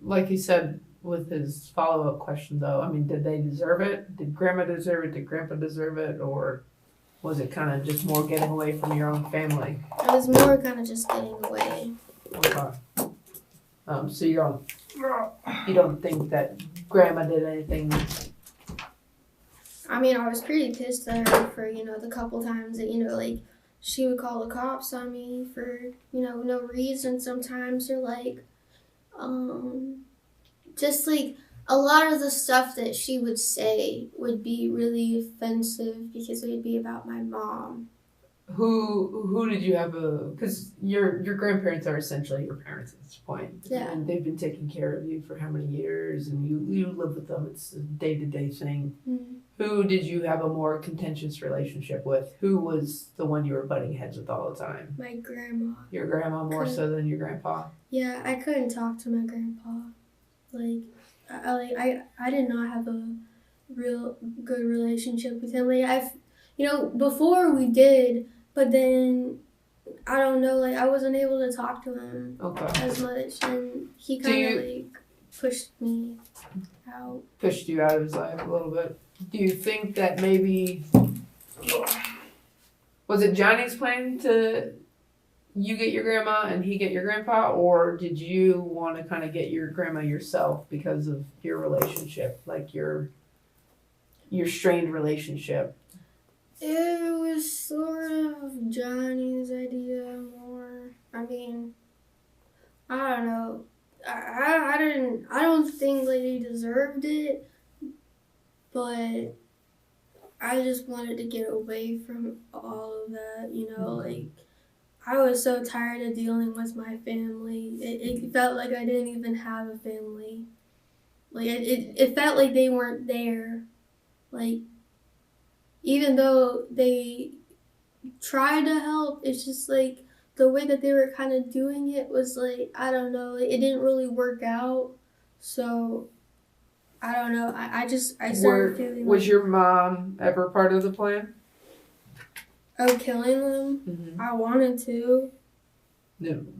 Like you said with his follow-up question, though, I mean, did they deserve it? Did Grandma deserve it? Did Grandpa deserve it? Or was it kind of just more getting away from your own family? it was more kind of just getting away. Okay. So you don't think that Grandma did anything? I mean, I was pretty pissed at her for, the couple times that, like, she would call the cops on me for, no reason sometimes, or, like, just, like, a lot of the stuff that she would say would be really offensive because it would be about my mom. Who did you have because your grandparents are essentially your parents at this point. Yeah. And they've been taking care of you for how many years, and you live with them. It's a day-to-day thing. Mm-hmm. Who did you have a more contentious relationship with? Who was the one you were butting heads with all the time? My grandma. Your grandma more so than your grandpa? Yeah, I couldn't talk to my grandpa. Like, I did not have a real good relationship with him. Like, before we did, but then, I don't know, like, I wasn't able to talk to him as much, and he kind of, like, pushed me out. Pushed you out of his life a little bit. Do you think that maybe, was it Johnny's plan to you get your grandma and he get your grandpa, or did you want to kind of get your grandma yourself because of your relationship, like your strained relationship? It was sort of Johnny's idea more. I mean, I don't know. I don't think like they deserved it, but I just wanted to get away from all of that, you know, like I was so tired of dealing with my family. It felt like I didn't even have a family. Like it felt like they weren't there. Like even though they tried to help, it's just like the way that they were kind of doing it was like, I don't know, like, it didn't really work out. So I don't know. I started feeling Was like, your mom ever part of the plan? oh, killing them? Mm-hmm. I wanted to.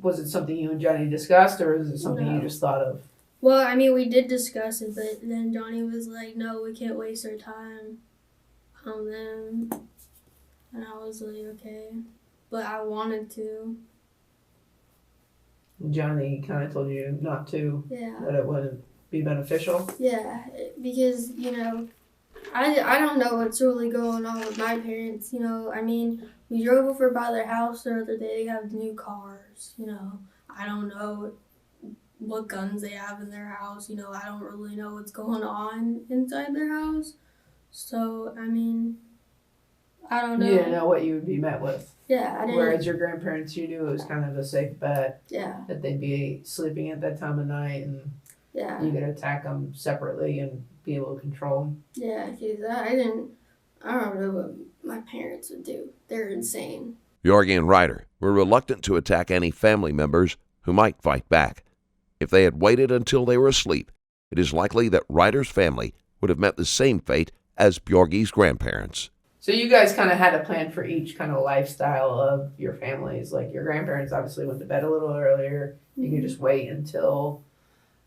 Was it something you and Johnny discussed, or is it something you No. just thought of? Well, I mean, we did discuss it, but then Johnny was like, no, we can't waste our time on them. And I was like, okay. But I wanted to. Johnny kind of told you not to, Yeah. that it wouldn't be beneficial. Yeah, because, you know, I don't know what's really going on with my parents, you know. I mean, we drove over by their house the other day. They have new cars, you know. I don't know what guns they have in their house, you know. I don't really know what's going on inside their house. So, I mean, I don't know. You didn't know what you would be met with. Yeah, I didn't. Whereas your grandparents, you knew it was kind of a safe bet Yeah, that they'd be sleeping at that time of night and yeah, you could attack them separately and be able to control them. yeah, because I don't know what my parents would do. They're insane. Bjorge and Ryder were reluctant to attack any family members who might fight back. If they had waited until they were asleep, it is likely that Ryder's family would have met the same fate as Bjorge's grandparents. So you guys kind of had a plan for each kind of lifestyle of your families. Like your grandparents obviously went to bed a little earlier. You could just wait until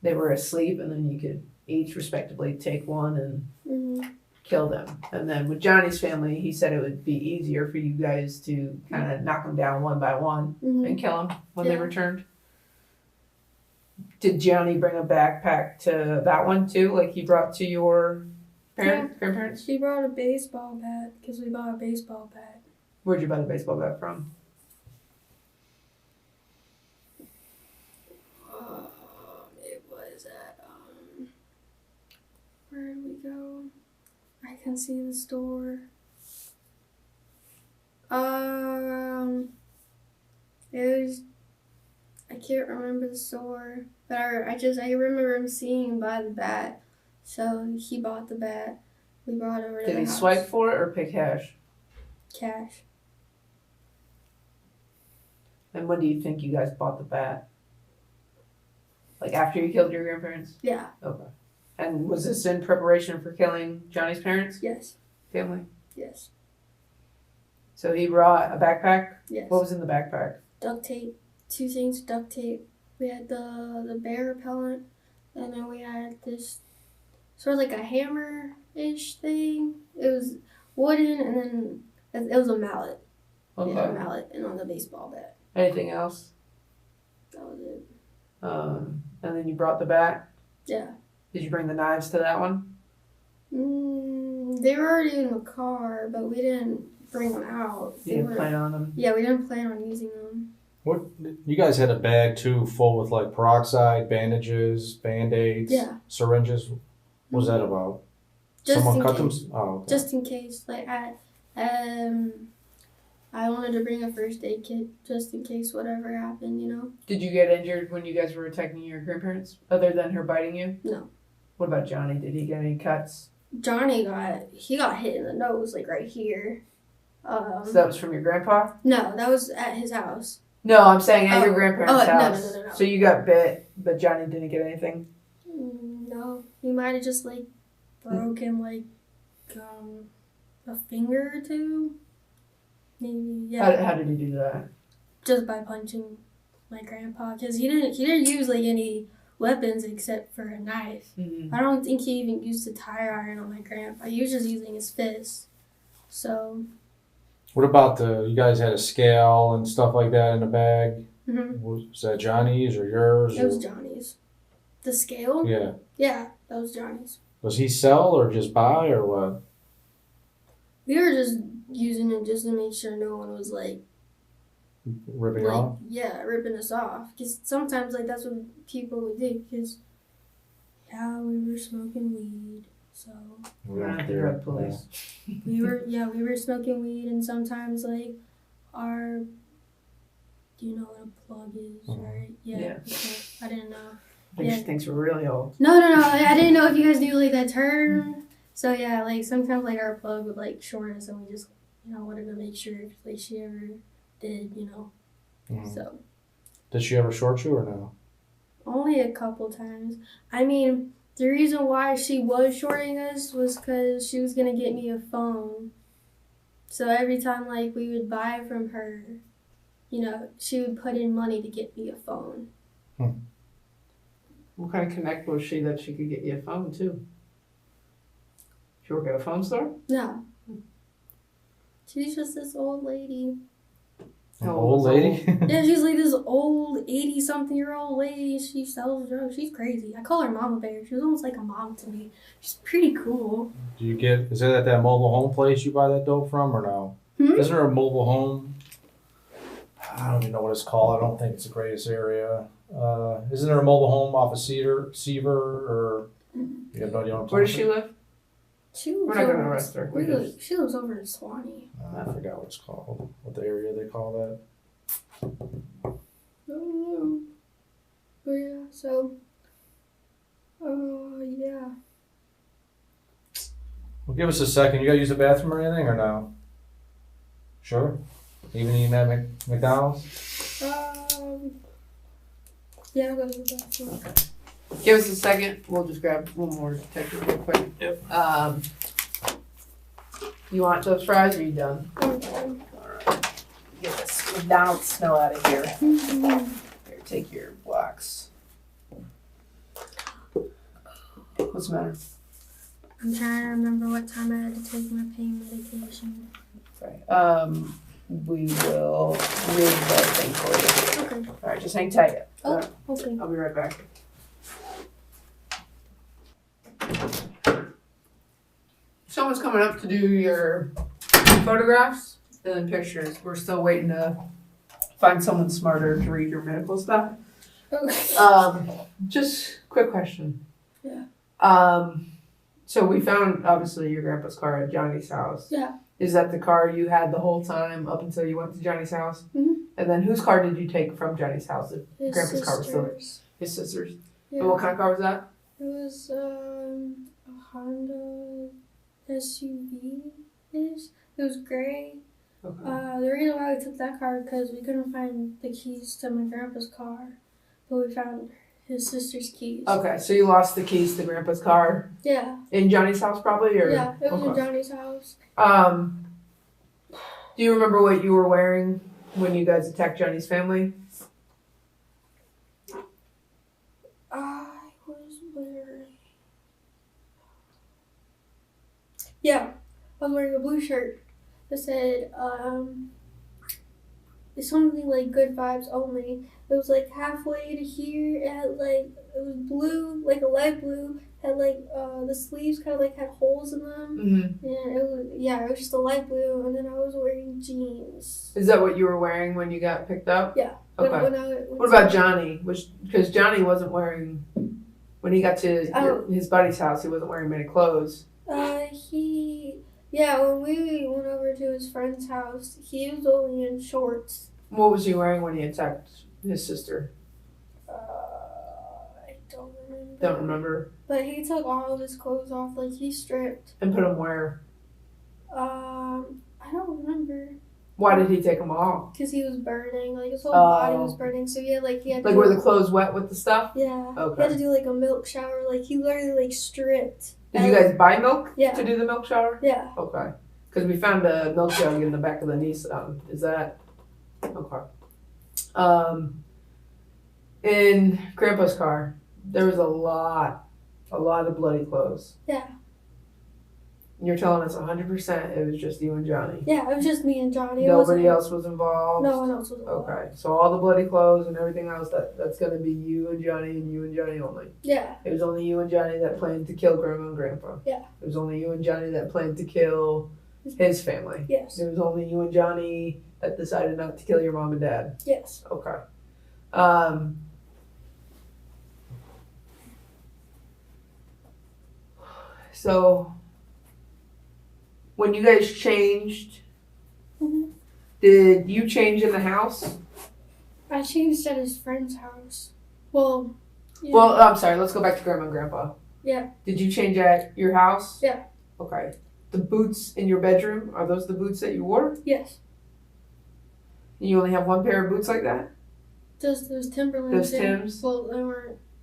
they were asleep, and then you could each respectively take one and kill them. And then with Johnny's family, he said it would be easier for you guys to kind of knock them down one by one and kill them when they Yeah. returned. Did Johnny bring a backpack to that one too, like he brought to your grandparents? She brought a baseball bat because we bought a baseball bat. Where'd you buy the baseball bat from? It was at where did we go? I can see the store. It was, I can't remember the store, but I remember him seeing him buy the bat. So he bought the bat. We brought it over to the Did he house. swipe for it or pay cash? Cash. And when do you think you guys bought the bat? Like after you killed your grandparents? Yeah. Okay. And was this in preparation for killing Johnny's parents? Yes. Family? Yes. So he brought a backpack? Yes. What was in the backpack? Duct tape. 2 things of duct tape. We had the bear repellent, and then we had this sort of like a hammer-ish thing. It was wooden, and then it was a mallet. Okay. Yeah, a mallet, and on the baseball bat. Anything else? That was it. And then you brought the bat? Yeah. Did you bring the knives to that one? They were already in the car, but we didn't bring them out. You didn't plan on them? Yeah, we didn't plan on using them. What you guys had a bag too, full with like peroxide, bandages, band-aids, Yeah. syringes. What was that about? Just Someone in cut case. them. Oh, okay. Just in case. Like, I wanted to bring a first aid kit just in case whatever happened, you know? Did you get injured when you guys were attacking your grandparents, other than her biting you? No. What about Johnny? Did he get any cuts? Johnny got hit in the nose, like right here. So that was from your grandpa? No, that was at his house. No, I'm saying at your Oh. grandparents' No, house. no. So you got bit, but Johnny didn't get anything? No, he might have just like broken like a finger or two. Maybe, yeah. How did he do that? Just by punching my grandpa, because he didn't use like any weapons except for a knife. Mm-hmm. I don't think he even used a tire iron on my grandpa. He was just using his fist. So What about you guys had a scale and stuff like that in the bag? Mm-hmm. Was that Johnny's or yours? It was Johnny's. The scale? Yeah. Yeah, that was Johnny's. Does he sell or just buy or what? We were just using it just to make sure no one was like, Ripping off? yeah, ripping us off. Because sometimes like that's what people would do. Because yeah, we were smoking weed, so We're not the drug police. we were smoking weed, and sometimes like our, do you know what a plug is, right? Yeah. Yeah. Okay. I didn't know. I think she thinks we're really old. No. I didn't know if you guys knew like that term. So yeah, like sometimes like our plug would like short us, and we just wanted to make sure if like she ever did, Mhm. So. Did she ever short you or no? Only a couple times. I mean, the reason why she was shorting us was because she was gonna get me a phone. So every time like we would buy from her, she would put in money to get me a phone. What kind of connect was she that she could get you a phone too? She work at a phone store? No. She's just this old lady. An old lady? Yeah, she's like this old 80-something-year-old lady. She sells drugs. She's crazy. I call her Mama Bear. She was almost like a mom to me. She's pretty cool. Is it at that mobile home place you buy that dope from or no? Isn't there a mobile home? I don't even know what it's called. I don't think it's the greatest area. Isn't there a mobile home off of Seaver or you have no idea what I'm talking Where does she live? We're not going to arrest her. She lives over in Swanee. I forgot what it's called. What the area they call that. I don't know. But yeah, so. Yeah. Well, give us a second. You got to use the bathroom or anything or no? Sure. Even eating at McDonald's? Yeah, I'll go to the bathroom. Okay. Give us a second. We'll just grab one more detective real quick. Yep. You want those fries or are you done? Okay. Alright. Get this McDonald's smell out of here. Here, take your blocks. What's the matter? I'm trying to remember what time I had to take my pain medication. Okay. We will read the thing for you. Okay. Alright, just hang tight. Oh, okay. I'll be right back. Someone's coming up to do your photographs and then pictures. We're still waiting to find someone smarter to read your medical stuff. Okay. Just quick question. Yeah. So we found obviously your grandpa's car at Johnny's house. Yeah. Is that the car you had the whole time up until you went to Johnny's house? Mhm. And then whose car did you take from Johnny's house? If His grandpa's car was still there? sisters. His sister's. Yeah. And what kind of car was that? It was a Honda SUV-ish. It was gray. Okay. The reason why we took that car because we couldn't find the keys to my grandpa's car, but we found his sister's keys. Okay, so you lost the keys to grandpa's car Yeah. in Johnny's house probably, or? Yeah, it was in Okay. Johnny's house. Do you remember what you were wearing when you guys attacked Johnny's family? I was wearing. Yeah, I was wearing a blue shirt that said, it's something like good vibes only. It was like halfway to here. It had like, it was blue, like a light blue. Had like, the sleeves kind of like had holes in them. Mm-hmm. And it was just a light blue. And then I was wearing jeans. Is that what you were wearing when you got picked up? Yeah. Okay. What about Johnny? Because Johnny wasn't wearing, when he got to his buddy's house, he wasn't wearing many clothes. When we went over to his friend's house, he was only in shorts. What was he wearing when he attacked his sister? I don't remember. Don't remember. But he took all of his clothes off, like he stripped. And put them where? I don't remember. Why did he take them off? Because he was burning, like his whole body was burning. So he had to were the clothes wet with the stuff? Yeah. Okay. He had to do like a milk shower. Like he literally like stripped. Did you guys buy milk Yeah. to do the milk shower? Yeah. Okay. Because we found a milk jug in the back of the Nissan. Is that okay? In Grandpa's car, there was a lot of bloody clothes. Yeah. You're telling us 100% it was just you and Johnny. Yeah, it was just me and Johnny. Nobody else was involved? No one else was involved. Okay, so all the bloody clothes and everything else, that's going to be you and Johnny only. Yeah. It was only you and Johnny that planned to kill Grandma and Grandpa. Yeah. It was only you and Johnny that planned to kill his family. Yes. It was only you and Johnny that decided not to kill your mom and dad. Yes. Okay. So, when you guys changed, Mhm. did you change in the house? I changed at his friend's house. Well. Yeah. Well, I'm sorry. Let's go back to Grandma and Grandpa. Yeah. Did you change at your house? Yeah. Okay. The boots in your bedroom, are those the boots that you wore? Yes. You only have one pair of boots like that? Just those Timberlands. Those Tims? Well,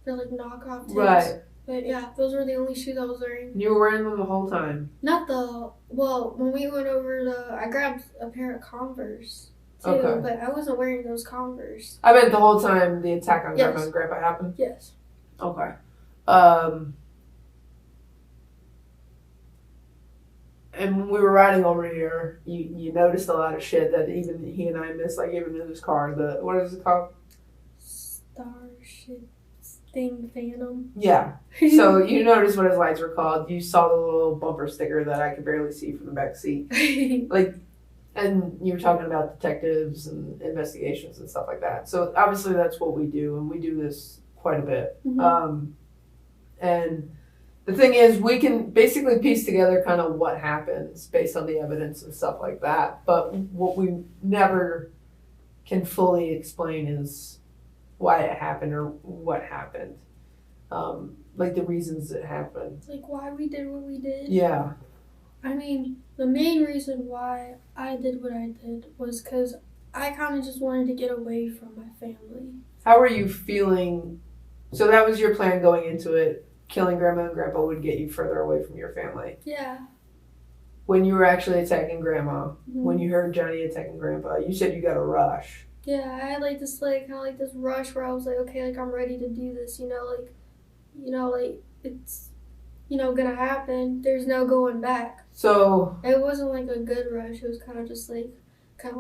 they're like knockoff Tims. Right. But yeah, those were the only shoes I was wearing. You were wearing them the whole time? When we went over I grabbed a pair of Converse too, Okay. but I wasn't wearing those Converse. I meant the whole time the attack on Yes. Grandma and Grandpa happened? Yes. Okay. And when we were riding over here, you noticed a lot of shit that even he and I missed, like even in his car. What is it called? Starship thing Phantom. Yeah. So you noticed what his lights were called. You saw the little bumper sticker that I could barely see from the back seat. And you were talking about detectives and investigations and stuff like that. So obviously that's what we do, and we do this quite a bit. Mhm. And the thing is, we can basically piece together kind of what happens based on the evidence and stuff like that. But what we never can fully explain is why it happened or what happened. Like the reasons it happened. Like why we did what we did. Yeah. I mean, the main reason why I did what I did was because I kind of just wanted to get away from my family. How are you feeling? So that was your plan going into it. Killing Grandma and Grandpa would get you further away from your family. Yeah. When you were actually attacking Grandma, Mm-hmm. when you heard Johnny attacking Grandpa, you said you got a rush. Yeah, I had like this kind of like this rush where I was like, okay, like I'm ready to do this, like it's, gonna happen. There's no going back. So It wasn't like a good rush. It was kind of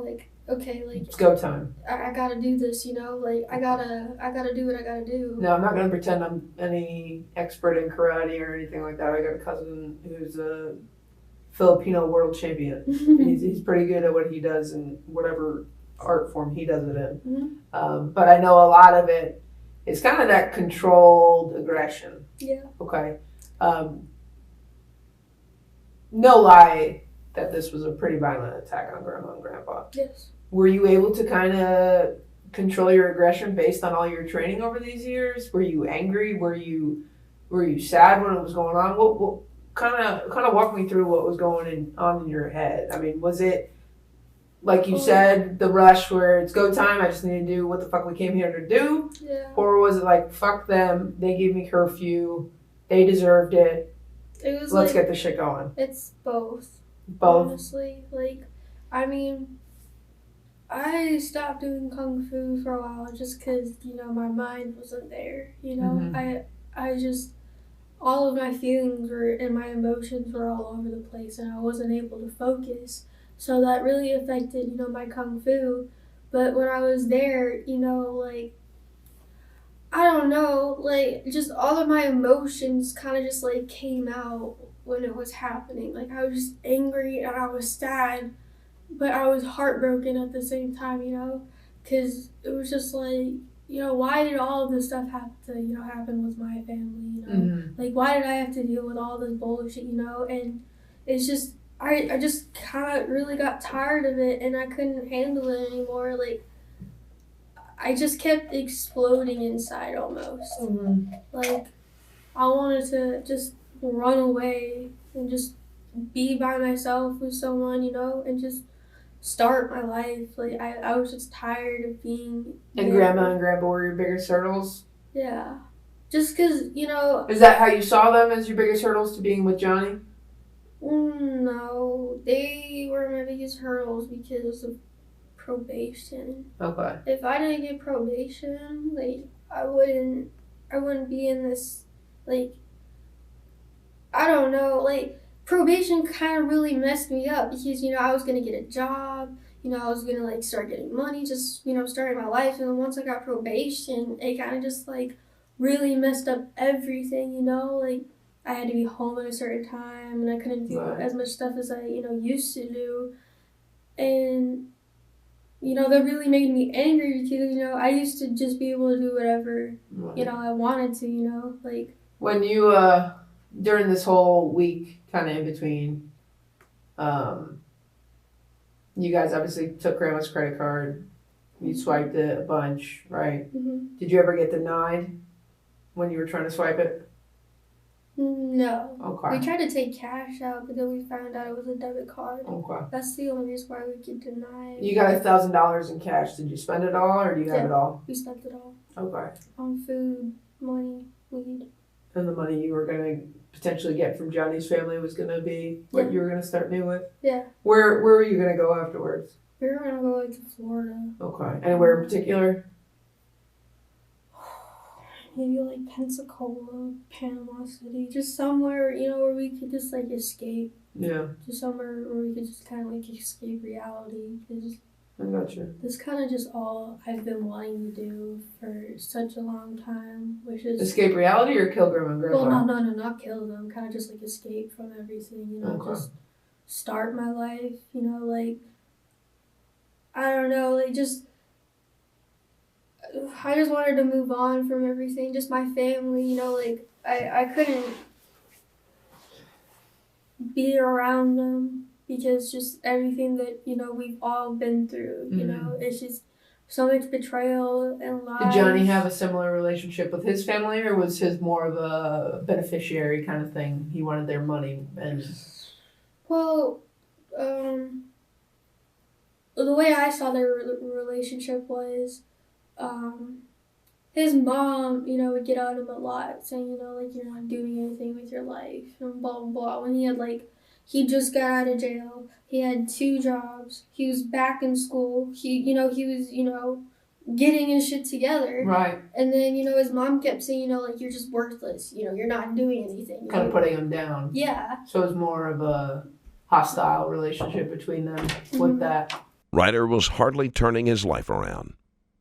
like, okay, like it's go time. I gotta do this, like I gotta do what I gotta do. No, I'm not gonna pretend I'm any expert in karate or anything like that. I got a cousin who's a Filipino world champion. He's pretty good at what he does in whatever art form he does it in. Mhm. But I know a lot of it is kind of that controlled aggression. Yeah. Okay. No lie that this was a pretty violent attack on Grandma and Grandpa. Yes. Were you able to kind of control your aggression based on all your training over these years? Were you angry? Were you sad when it was going on? What kind of walk me through what was going on in your head? I mean, was it like you said, the rush where it's go time, I just need to do what the fuck we came here to do? Yeah. Or was it like, fuck them, they gave me curfew, they deserved it, It was let's like get the shit going? it's both. Both? Honestly, I mean, I stopped doing kung fu for a while just because my mind wasn't there. Mhm. I just all of my feelings were and my emotions were all over the place, and I wasn't able to focus. So that really affected my kung fu. But when I was there, I don't know, just all of my emotions kind of just came out when it was happening. Like I was just angry and I was sad, but I was heartbroken at the same time, because it was just why did all of this stuff have to, happen with my family, Mhm. Like why did I have to deal with all this bullshit, and it's just, I just kind of really got tired of it and I couldn't handle it anymore. I just kept exploding inside almost. Mhm. I wanted to just run away and just be by myself with someone, and just start my life. I was just tired of being And there. Grandma and Grandpa were your biggest hurdles? Yeah. Just because, Is that how you saw them, as your biggest hurdles to being with Johnny? no, they were my biggest hurdles because of probation. Okay. If I didn't get probation, I wouldn't be in this, I don't know, probation kind of really messed me up because, you know, I was going to get a job. You know, I was going to, like, start getting money, just, you know, starting my life. And then once I got probation, it kind of just, like, really messed up everything, you know? Like, I had to be home at a certain time, and I couldn't do Right. as much stuff as I, you know, used to do. And, you know, that really made me angry because, you know, I used to just be able to do whatever, Right. you know, I wanted to, you know? Like, When you, during this whole week, kind of in between, you guys obviously took grandma's credit card. You swiped it a bunch, right? mm-hmm. Did you ever get denied when you were trying to swipe it? No. Okay. We tried to take cash out, but then we found out it was a debit card. Okay. That's the only reason why we get denied. You got $1,000 in cash. Did you spend it all, or do you have Yeah. it all? We spent it all Okay. on food, money, weed. And the money you were gonna potentially get from Johnny's family was gonna be what Yeah. you were gonna start new with. Yeah. Where were you gonna go afterwards? We were gonna go, like, to Florida. Okay. Anywhere in particular? Maybe, like, Pensacola, Panama City. Just somewhere, you know, where we could just, like, escape. Yeah, Just somewhere where we could just kind of, like, escape reality. Because I got you. that's kind of just all I've been wanting to do for such a long time, which is... Escape reality or kill grandma and Well, grandpa? no, not kill them. Kind of just, like, escape from everything, you know, Okay. just start my life, you know, like, I don't know, like, just, I just wanted to move on from everything, just my family, you know, like, I couldn't be around them because just everything that, you know, we've all been through, you know, it's just so much betrayal and lies. Did Johnny have a similar relationship with his family, or was his more of a beneficiary kind of thing? He wanted their money and... Well, the way I saw their relationship was, his mom, you know, would get on him a lot, saying, you know, like, you're not doing anything with your life, and blah, blah, blah. When he had, like, he just got out of jail, he had 2 jobs, he was back in school, he was, you know, getting his shit together. Right. And then, you know, his mom kept saying, you know, like, you're just worthless, you know, you're not doing anything. Kind of putting him down. Yeah. So it was more of a hostile relationship between them with that. Ryder was hardly turning his life around.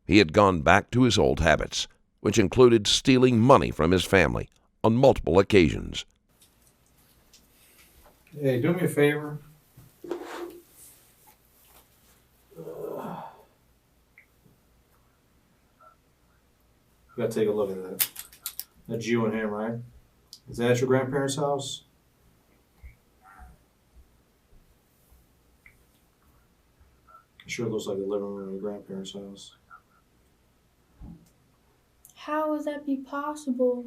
He had gone back to his old habits, which included stealing money from his family on multiple occasions. Hey, do me a favor. You gotta take a look at that. That's you and him, right? Is that at your grandparents' house? It sure looks like the living room of your grandparents' house. How would that be possible?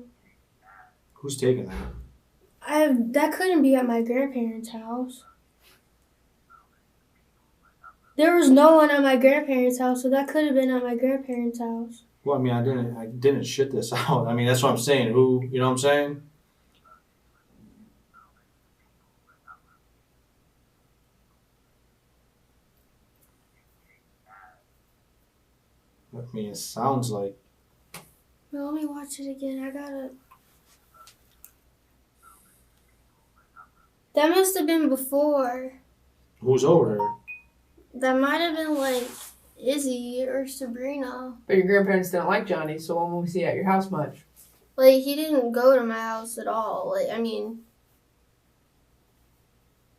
Who's taking that? That couldn't be at my grandparents' house. There was no one at my grandparents' house, so that could have been at my grandparents' house. Well, I mean, I didn't shit this out. I mean, that's what I'm saying. Who, you know what I'm saying? I mean, it sounds like. Well, let me watch it again. I gotta. That must have been before. Who's over there? That might have been like Izzy or Sabrina. But your grandparents didn't like Johnny, so when was he at your house much? Like, he didn't go to my house at all. Like, I mean,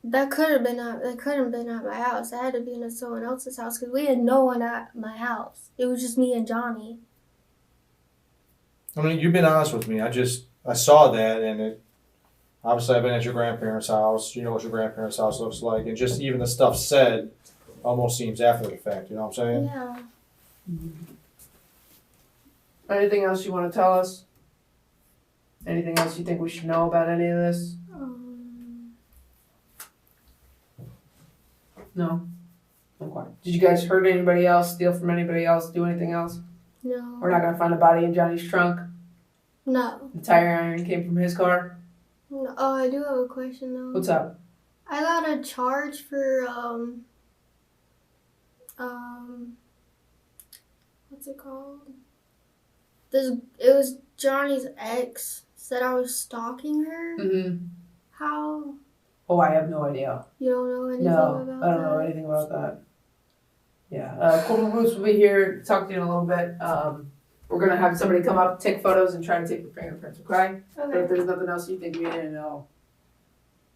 that couldn't have been at my house. That had to be at someone else's house because we had no one at my house. It was just me and Johnny. I mean, you've been honest with me. I saw that, and it. Obviously, I've been at your grandparents' house. You know what your grandparents' house looks like, and just even the stuff said almost seems after the fact. You know what I'm saying? Yeah. Anything else you want to tell us? Anything else you think we should know about any of this? No? Okay. Did you guys hurt anybody else, steal from anybody else, do anything else? No. We're not going to find a body in Johnny's trunk? No. The tire iron came from his car? No. Oh, I do have a question though. What's up? I got a charge for what's it called? It was Johnny's ex said I was stalking her. Mm-hmm. How Oh, I have no idea. You don't know anything No, about I don't know that? anything about that. Yeah, Corbin Boots will be here, talk to you in a little bit. We're gonna have somebody come up, take photos, and try to take the fingerprints, okay? But if Okay. there's nothing else you think we need to know,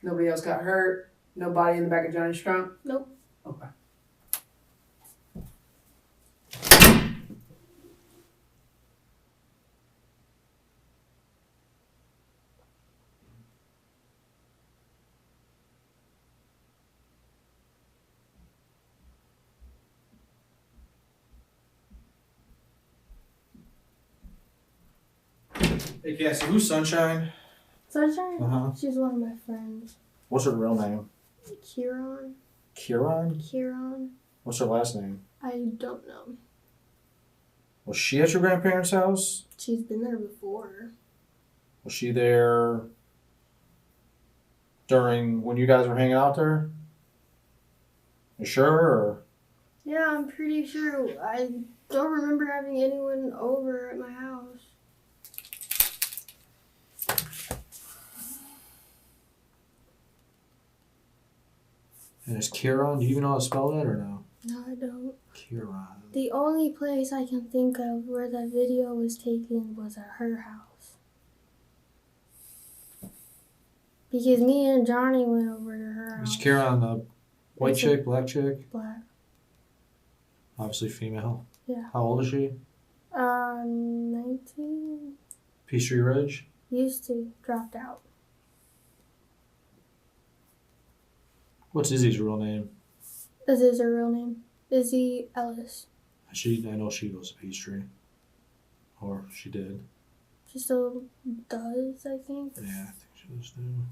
nobody else got hurt, no body in the back of Johnny's trunk? Nope. Okay. Hey Cassie, who's Sunshine? Sunshine? Uh-huh. She's one of my friends. What's her real name? Kieran? Kieran? What's her last name? I don't know. Was she at your grandparents' house? She's been there before. Was she there during when you guys were hanging out there? You sure? Or? Yeah, I'm pretty sure. I don't remember having anyone over at my house. And is Kieran, do you even know how to spell that or no? No, I don't. Kieran. The only place I can think of where that video was taken was at her house. Because me and Johnny went over to her house. Is Kieran a white It's a- chick, black chick? Black. Obviously female. Yeah. How old is she? 19. Peachtree Ridge? Used to. Dropped out. What's Izzy's real name? This is her real name. Izzy Ellis. I know she goes to Peachtree. Or she did. She still does, I think. Yeah, I think she does too.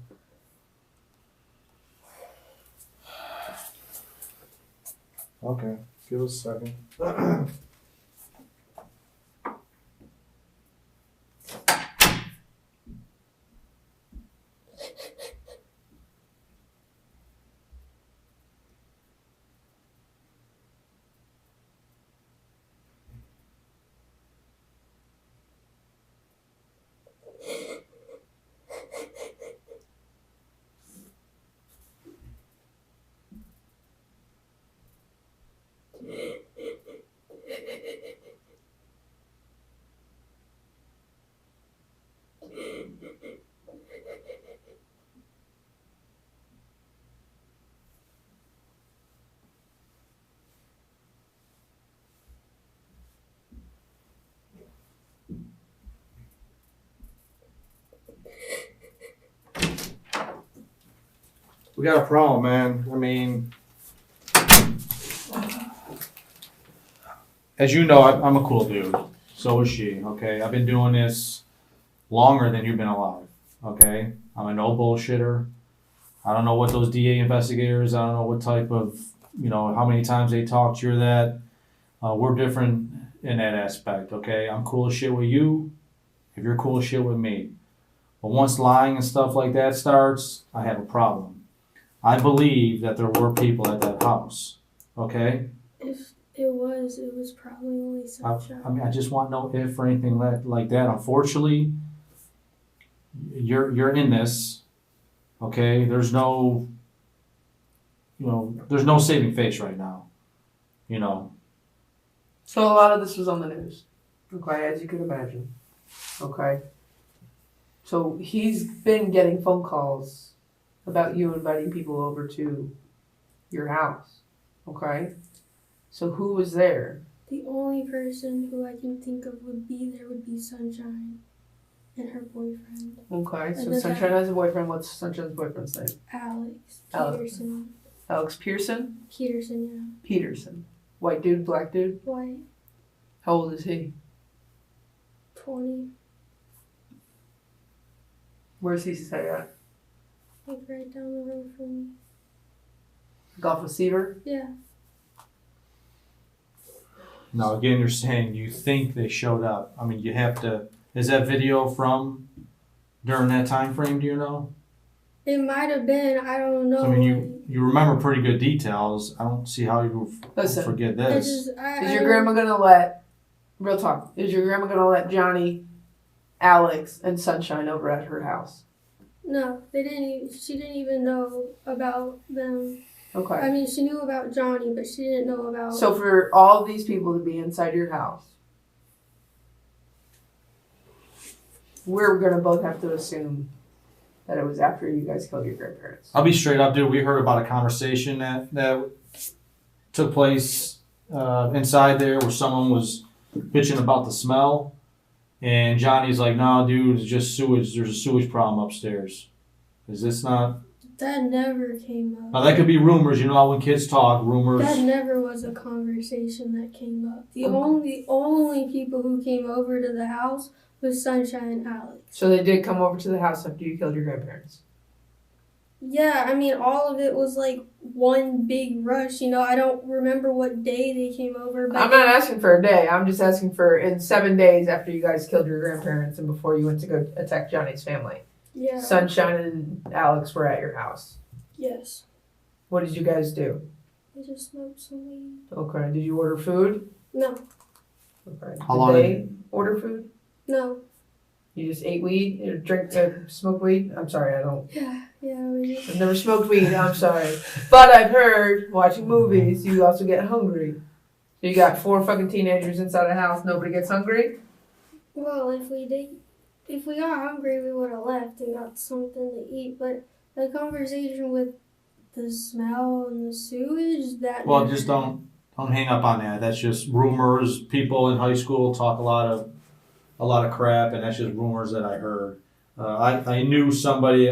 Okay, give us a second. We got a problem, man. I mean, as you know, I'm a cool dude. So is she, okay? I've been doing this longer than you've been alive, okay? I'm a no bullshitter. I don't know what those DA investigators, I don't know what type of, how many times they talked you or that. We're different in that aspect, okay? I'm cool as shit with you if you're cool as shit with me. But once lying and stuff like that starts, I have a problem. I believe that there were people at that house, okay? If it was probably only Sunshine. I mean, I just want no if or anything like that. Unfortunately, you're in this, okay? There's no, there's no saving face right now, So a lot of this was on the news, okay, as you can imagine, okay? So he's been getting phone calls about you inviting people over to your house, okay? So who was there? The only person who I can think of would be Sunshine and her boyfriend, Okay, so And then Sunshine has a boyfriend. What's Sunshine's boyfriend's name? Alex Alex. Peterson. Alex Pearson? Peterson, Peterson. White dude, black dude? yeah. White, How old is he? 20, Where's he stay at? like right down the road from me. Golf receiver? Yeah. Now, again, you're saying you think they showed up. I mean, you have to, is that video from during that time frame, do you know? It might have been, I don't know. So, I mean, you remember pretty good details. I don't see how you Listen, forget I this. just, Is your grandma gonna let, real talk, is your grandma gonna let Johnny, Alex, and Sunshine over at her house? No, they didn't. She didn't even know about them. Okay. I mean, she knew about Johnny, but she didn't know about. So for all these people to be inside your house, we're gonna both have to assume that it was after you guys killed your grandparents. I'll be straight up, dude. We heard about a conversation that took place inside there where someone was bitching about the smell. And Johnny's like, no, dude, it's just sewage. There's a sewage problem upstairs. Is this not? That never came up. Now, that could be rumors. You know how when kids talk, rumors. That never was a conversation that came up. The only people who came over to the house was Sunshine and Alex. So they did come over to the house after you killed your grandparents? Yeah, I mean, all of it was like one big rush. You know, I don't remember what day they came over. But I'm not asking for a day. I'm just asking for in 7 days after you guys killed your grandparents and before you went to go attack Johnny's family. Yeah. Sunshine and Alex were at your house. Yes. What did you guys do? I just smoked some weed. Okay. Did you order food? No. Okay. How long Did they order food? No. You just ate weed? You smoked weed? I'm sorry, I don't. Yeah, we did. I've never smoked weed, I'm sorry. But I've heard, watching movies, you also get hungry. So you got 4 fucking teenagers inside a house, nobody gets hungry? Well, if we got hungry, we would have left and got something to eat. But the conversation with the smell and the sewage, that. Well, just don't hang up on that. That's just rumors. People in high school talk a lot of crap, and that's just rumors that I heard. I knew somebody.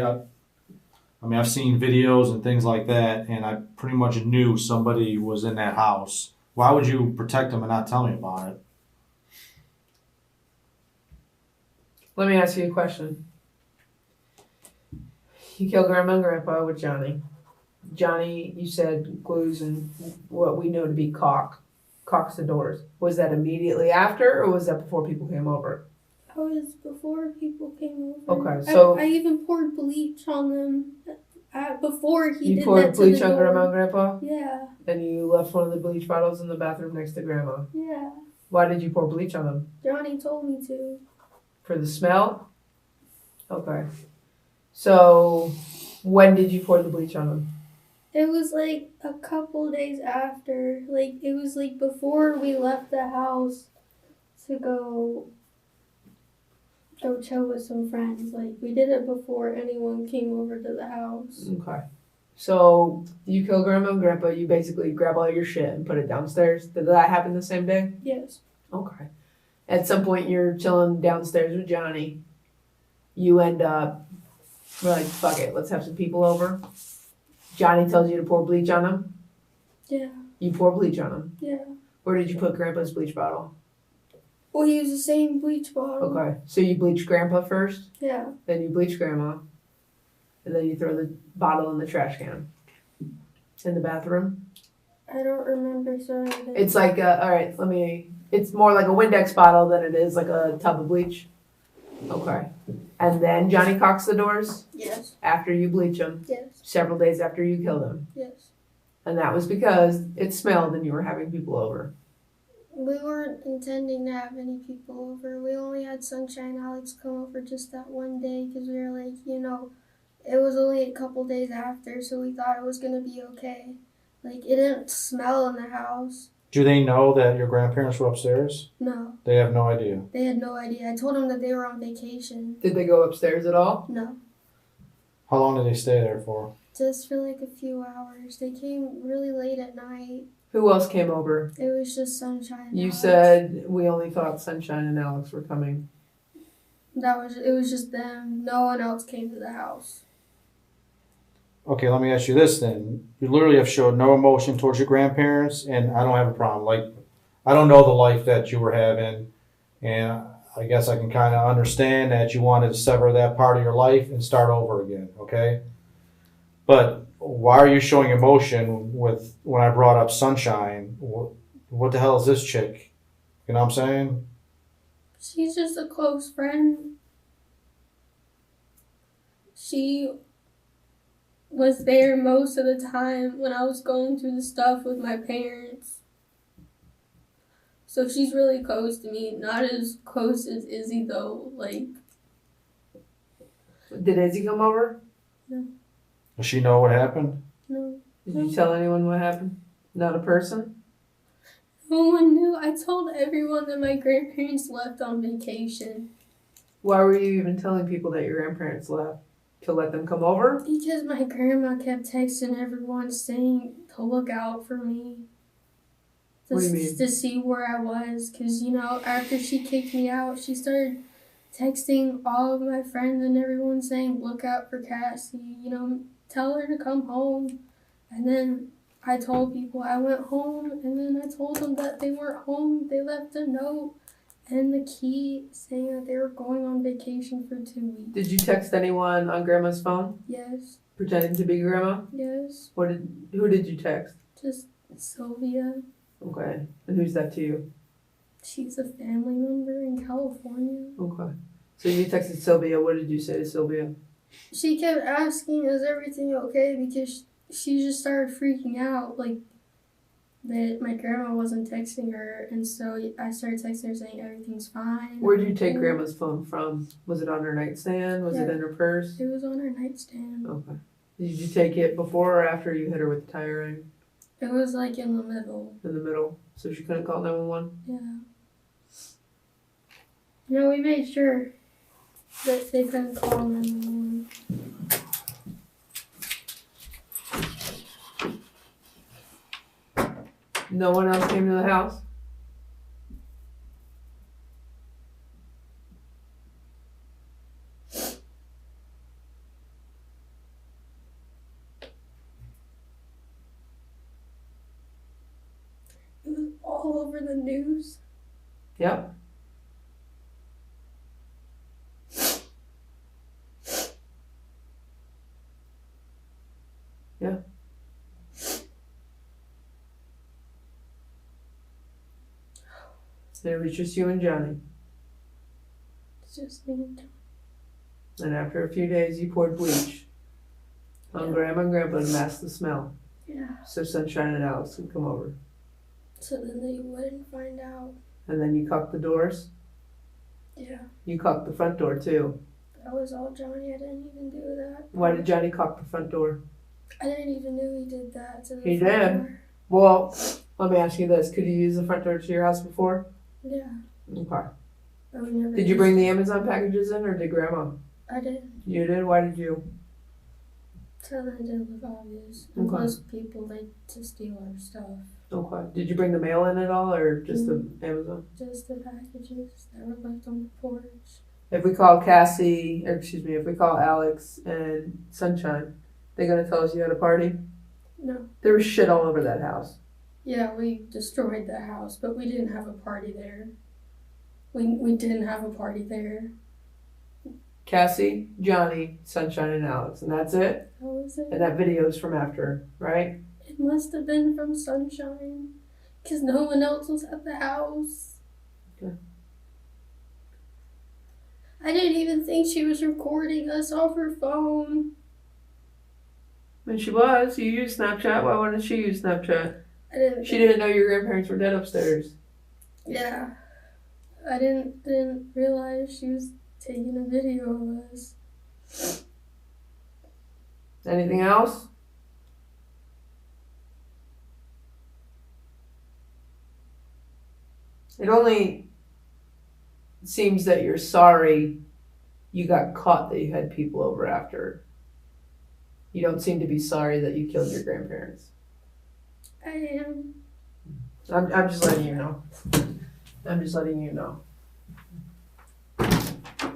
I mean, I've seen videos and things like that, and I pretty much knew somebody was in that house. Why would you protect them and not tell me about it? Let me ask you a question. You killed Grandma and Grandpa with Johnny. Johnny, you said, glues and what we know to be caulks the doors. Was that immediately after, or was that before people came over? That was before people came over. Okay, so I even poured bleach on them before he did that. you poured bleach to the on door. Grandma and Grandpa, Yeah, and you left one of the bleach bottles in the bathroom next to Grandma. yeah. Why did you pour bleach on them? Johnny told me to. For the smell? Okay. So, when did you pour the bleach on them? It was like a couple days after. Like, it was like before we left the house to go chill with some friends. Like, we did it before anyone came over to the house. Okay. So, you kill Grandma and Grandpa, you basically grab all your shit and put it downstairs. Did that happen the same day? Yes. Okay. At some point, you're chilling downstairs with Johnny. You end up, we're like, fuck it, let's have some people over. Johnny tells you to pour bleach on them. Yeah. You pour bleach on them. Yeah. Where did you put Grandpa's bleach bottle? Well, he used the same bleach bottle. Okay. So you bleach Grandpa first, Yeah. then you bleach Grandma, and then you throw the bottle in the trash can. In the bathroom. I don't remember throwing it. It's like, alright, it's more like a Windex bottle than it is like a tub of bleach. Okay. And then Johnny caulks the doors Yes. after you bleach them, Yes. several days after you kill them. Yes. And that was because it smelled and you were having people over. We weren't intending to have any people over. We only had Sunshine and Alex come over just that one day because we were like, it was only a couple days after, so we thought it was going to be okay. Like, it didn't smell in the house. Do they know that your grandparents were upstairs? No. They have no idea. They had no idea. I told them that they were on vacation. Did they go upstairs at all? No. How long did they stay there for? Just for like a few hours. They came really late at night. Who else came over? It was just Sunshine and You Alex. said we only thought Sunshine and Alex were coming. It was just them. No one else came to the house. Okay, let me ask you this then. You literally have showed no emotion towards your grandparents, and I don't have a problem. Like, I don't know the life that you were having, and I guess I can kind of understand that you wanted to sever that part of your life and start over again, okay? But why are you showing emotion with when I brought up Sunshine? What the hell is this chick? You know what I'm saying? She's just a close friend. She was there most of the time when I was going through the stuff with my parents. So she's really close to me. Not as close as Izzy though. Like, Did Izzy come over? Does she know what happened? No. Did you tell anyone what happened? Not a person? No one knew. I told everyone that my grandparents left on vacation. Why were you even telling people that your grandparents left? To let them come over? Because my grandma kept texting everyone saying to look out for me. What do you mean? To see where I was. Because, after she kicked me out, she started texting all of my friends and everyone saying, look out for Cassie. Tell her to come home. And then I told people I went home. And then I told them that they weren't home. They left a note and the key saying that they were going on vacation for 2 weeks. Did you text anyone on Grandma's phone? Yes. Pretending to be Grandma? Yes. Who did you text? Just Sylvia. Okay. And who's that to you? She's a family member in California. Okay. So you texted Sylvia. What did you say to Sylvia? She kept asking, is everything okay? Because she just started freaking out, like, that my grandma wasn't texting her. And so I started texting her saying everything's fine. Where did you take Grandma's phone from? Was it on her nightstand? Was it in her purse? It was on her nightstand. Okay. Did you take it before or after you hit her with the tire iron? It was, like, in the middle. In the middle. So she couldn't call 911? Yeah. We made sure that they couldn't call 911. No one else came to the house? It was all over the news. Yep. Yeah. And it was just you and Johnny. It's just me and John. And after a few days, you poured bleach on Grandma and Grandpa to mask the smell. Yeah. So Sunshine and Alex could come over. So then they wouldn't find out. And then you caulked the doors. Yeah. You caulked the front door too. That was all Johnny. I didn't even do that. Why did Johnny caulk the front door? I didn't even know he did that to the He front did. door. Well, let me ask you this. Could you use the front door to your house before? Yeah. Okay. But we never Did you bring the Amazon packages in or did Grandma? I did. You did? Why did you? So that it didn't look obvious. And Okay. plus people like to steal our stuff. Okay. Did you bring the mail in at all or just the Amazon? Just the packages that were left on the porch. If we call if we call Alex and Sunshine, they gonna tell us you had a party? No. There was shit all over that house. Yeah, we destroyed the house, but we didn't have a party there. We didn't have a party there. Cassie, Johnny, Sunshine, and Alex, and that's it? How was it? And that video's from after, right? It must have been from Sunshine. Because no one else was at the house. Okay. I didn't even think she was recording us off her phone. When she was, you used Snapchat. Why wouldn't she use Snapchat? I didn't. She didn't know your grandparents were dead upstairs. Yeah. I didn't realize she was taking a video of us. Anything else? It only seems that you're sorry you got caught that you had people over after. You don't seem to be sorry that you killed your grandparents. I am. I'm just letting you know. I'm just letting you know.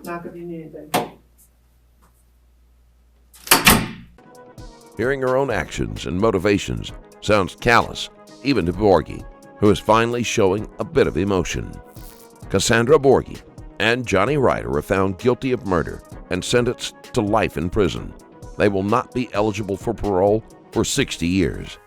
Knock if you need anything. Hearing her own actions and motivations sounds callous, even to Bjorge, who is finally showing a bit of emotion. Cassandra Bjorge and Johnny Ryder are found guilty of murder and sentenced to life in prison. They will not be eligible for parole for 60 years.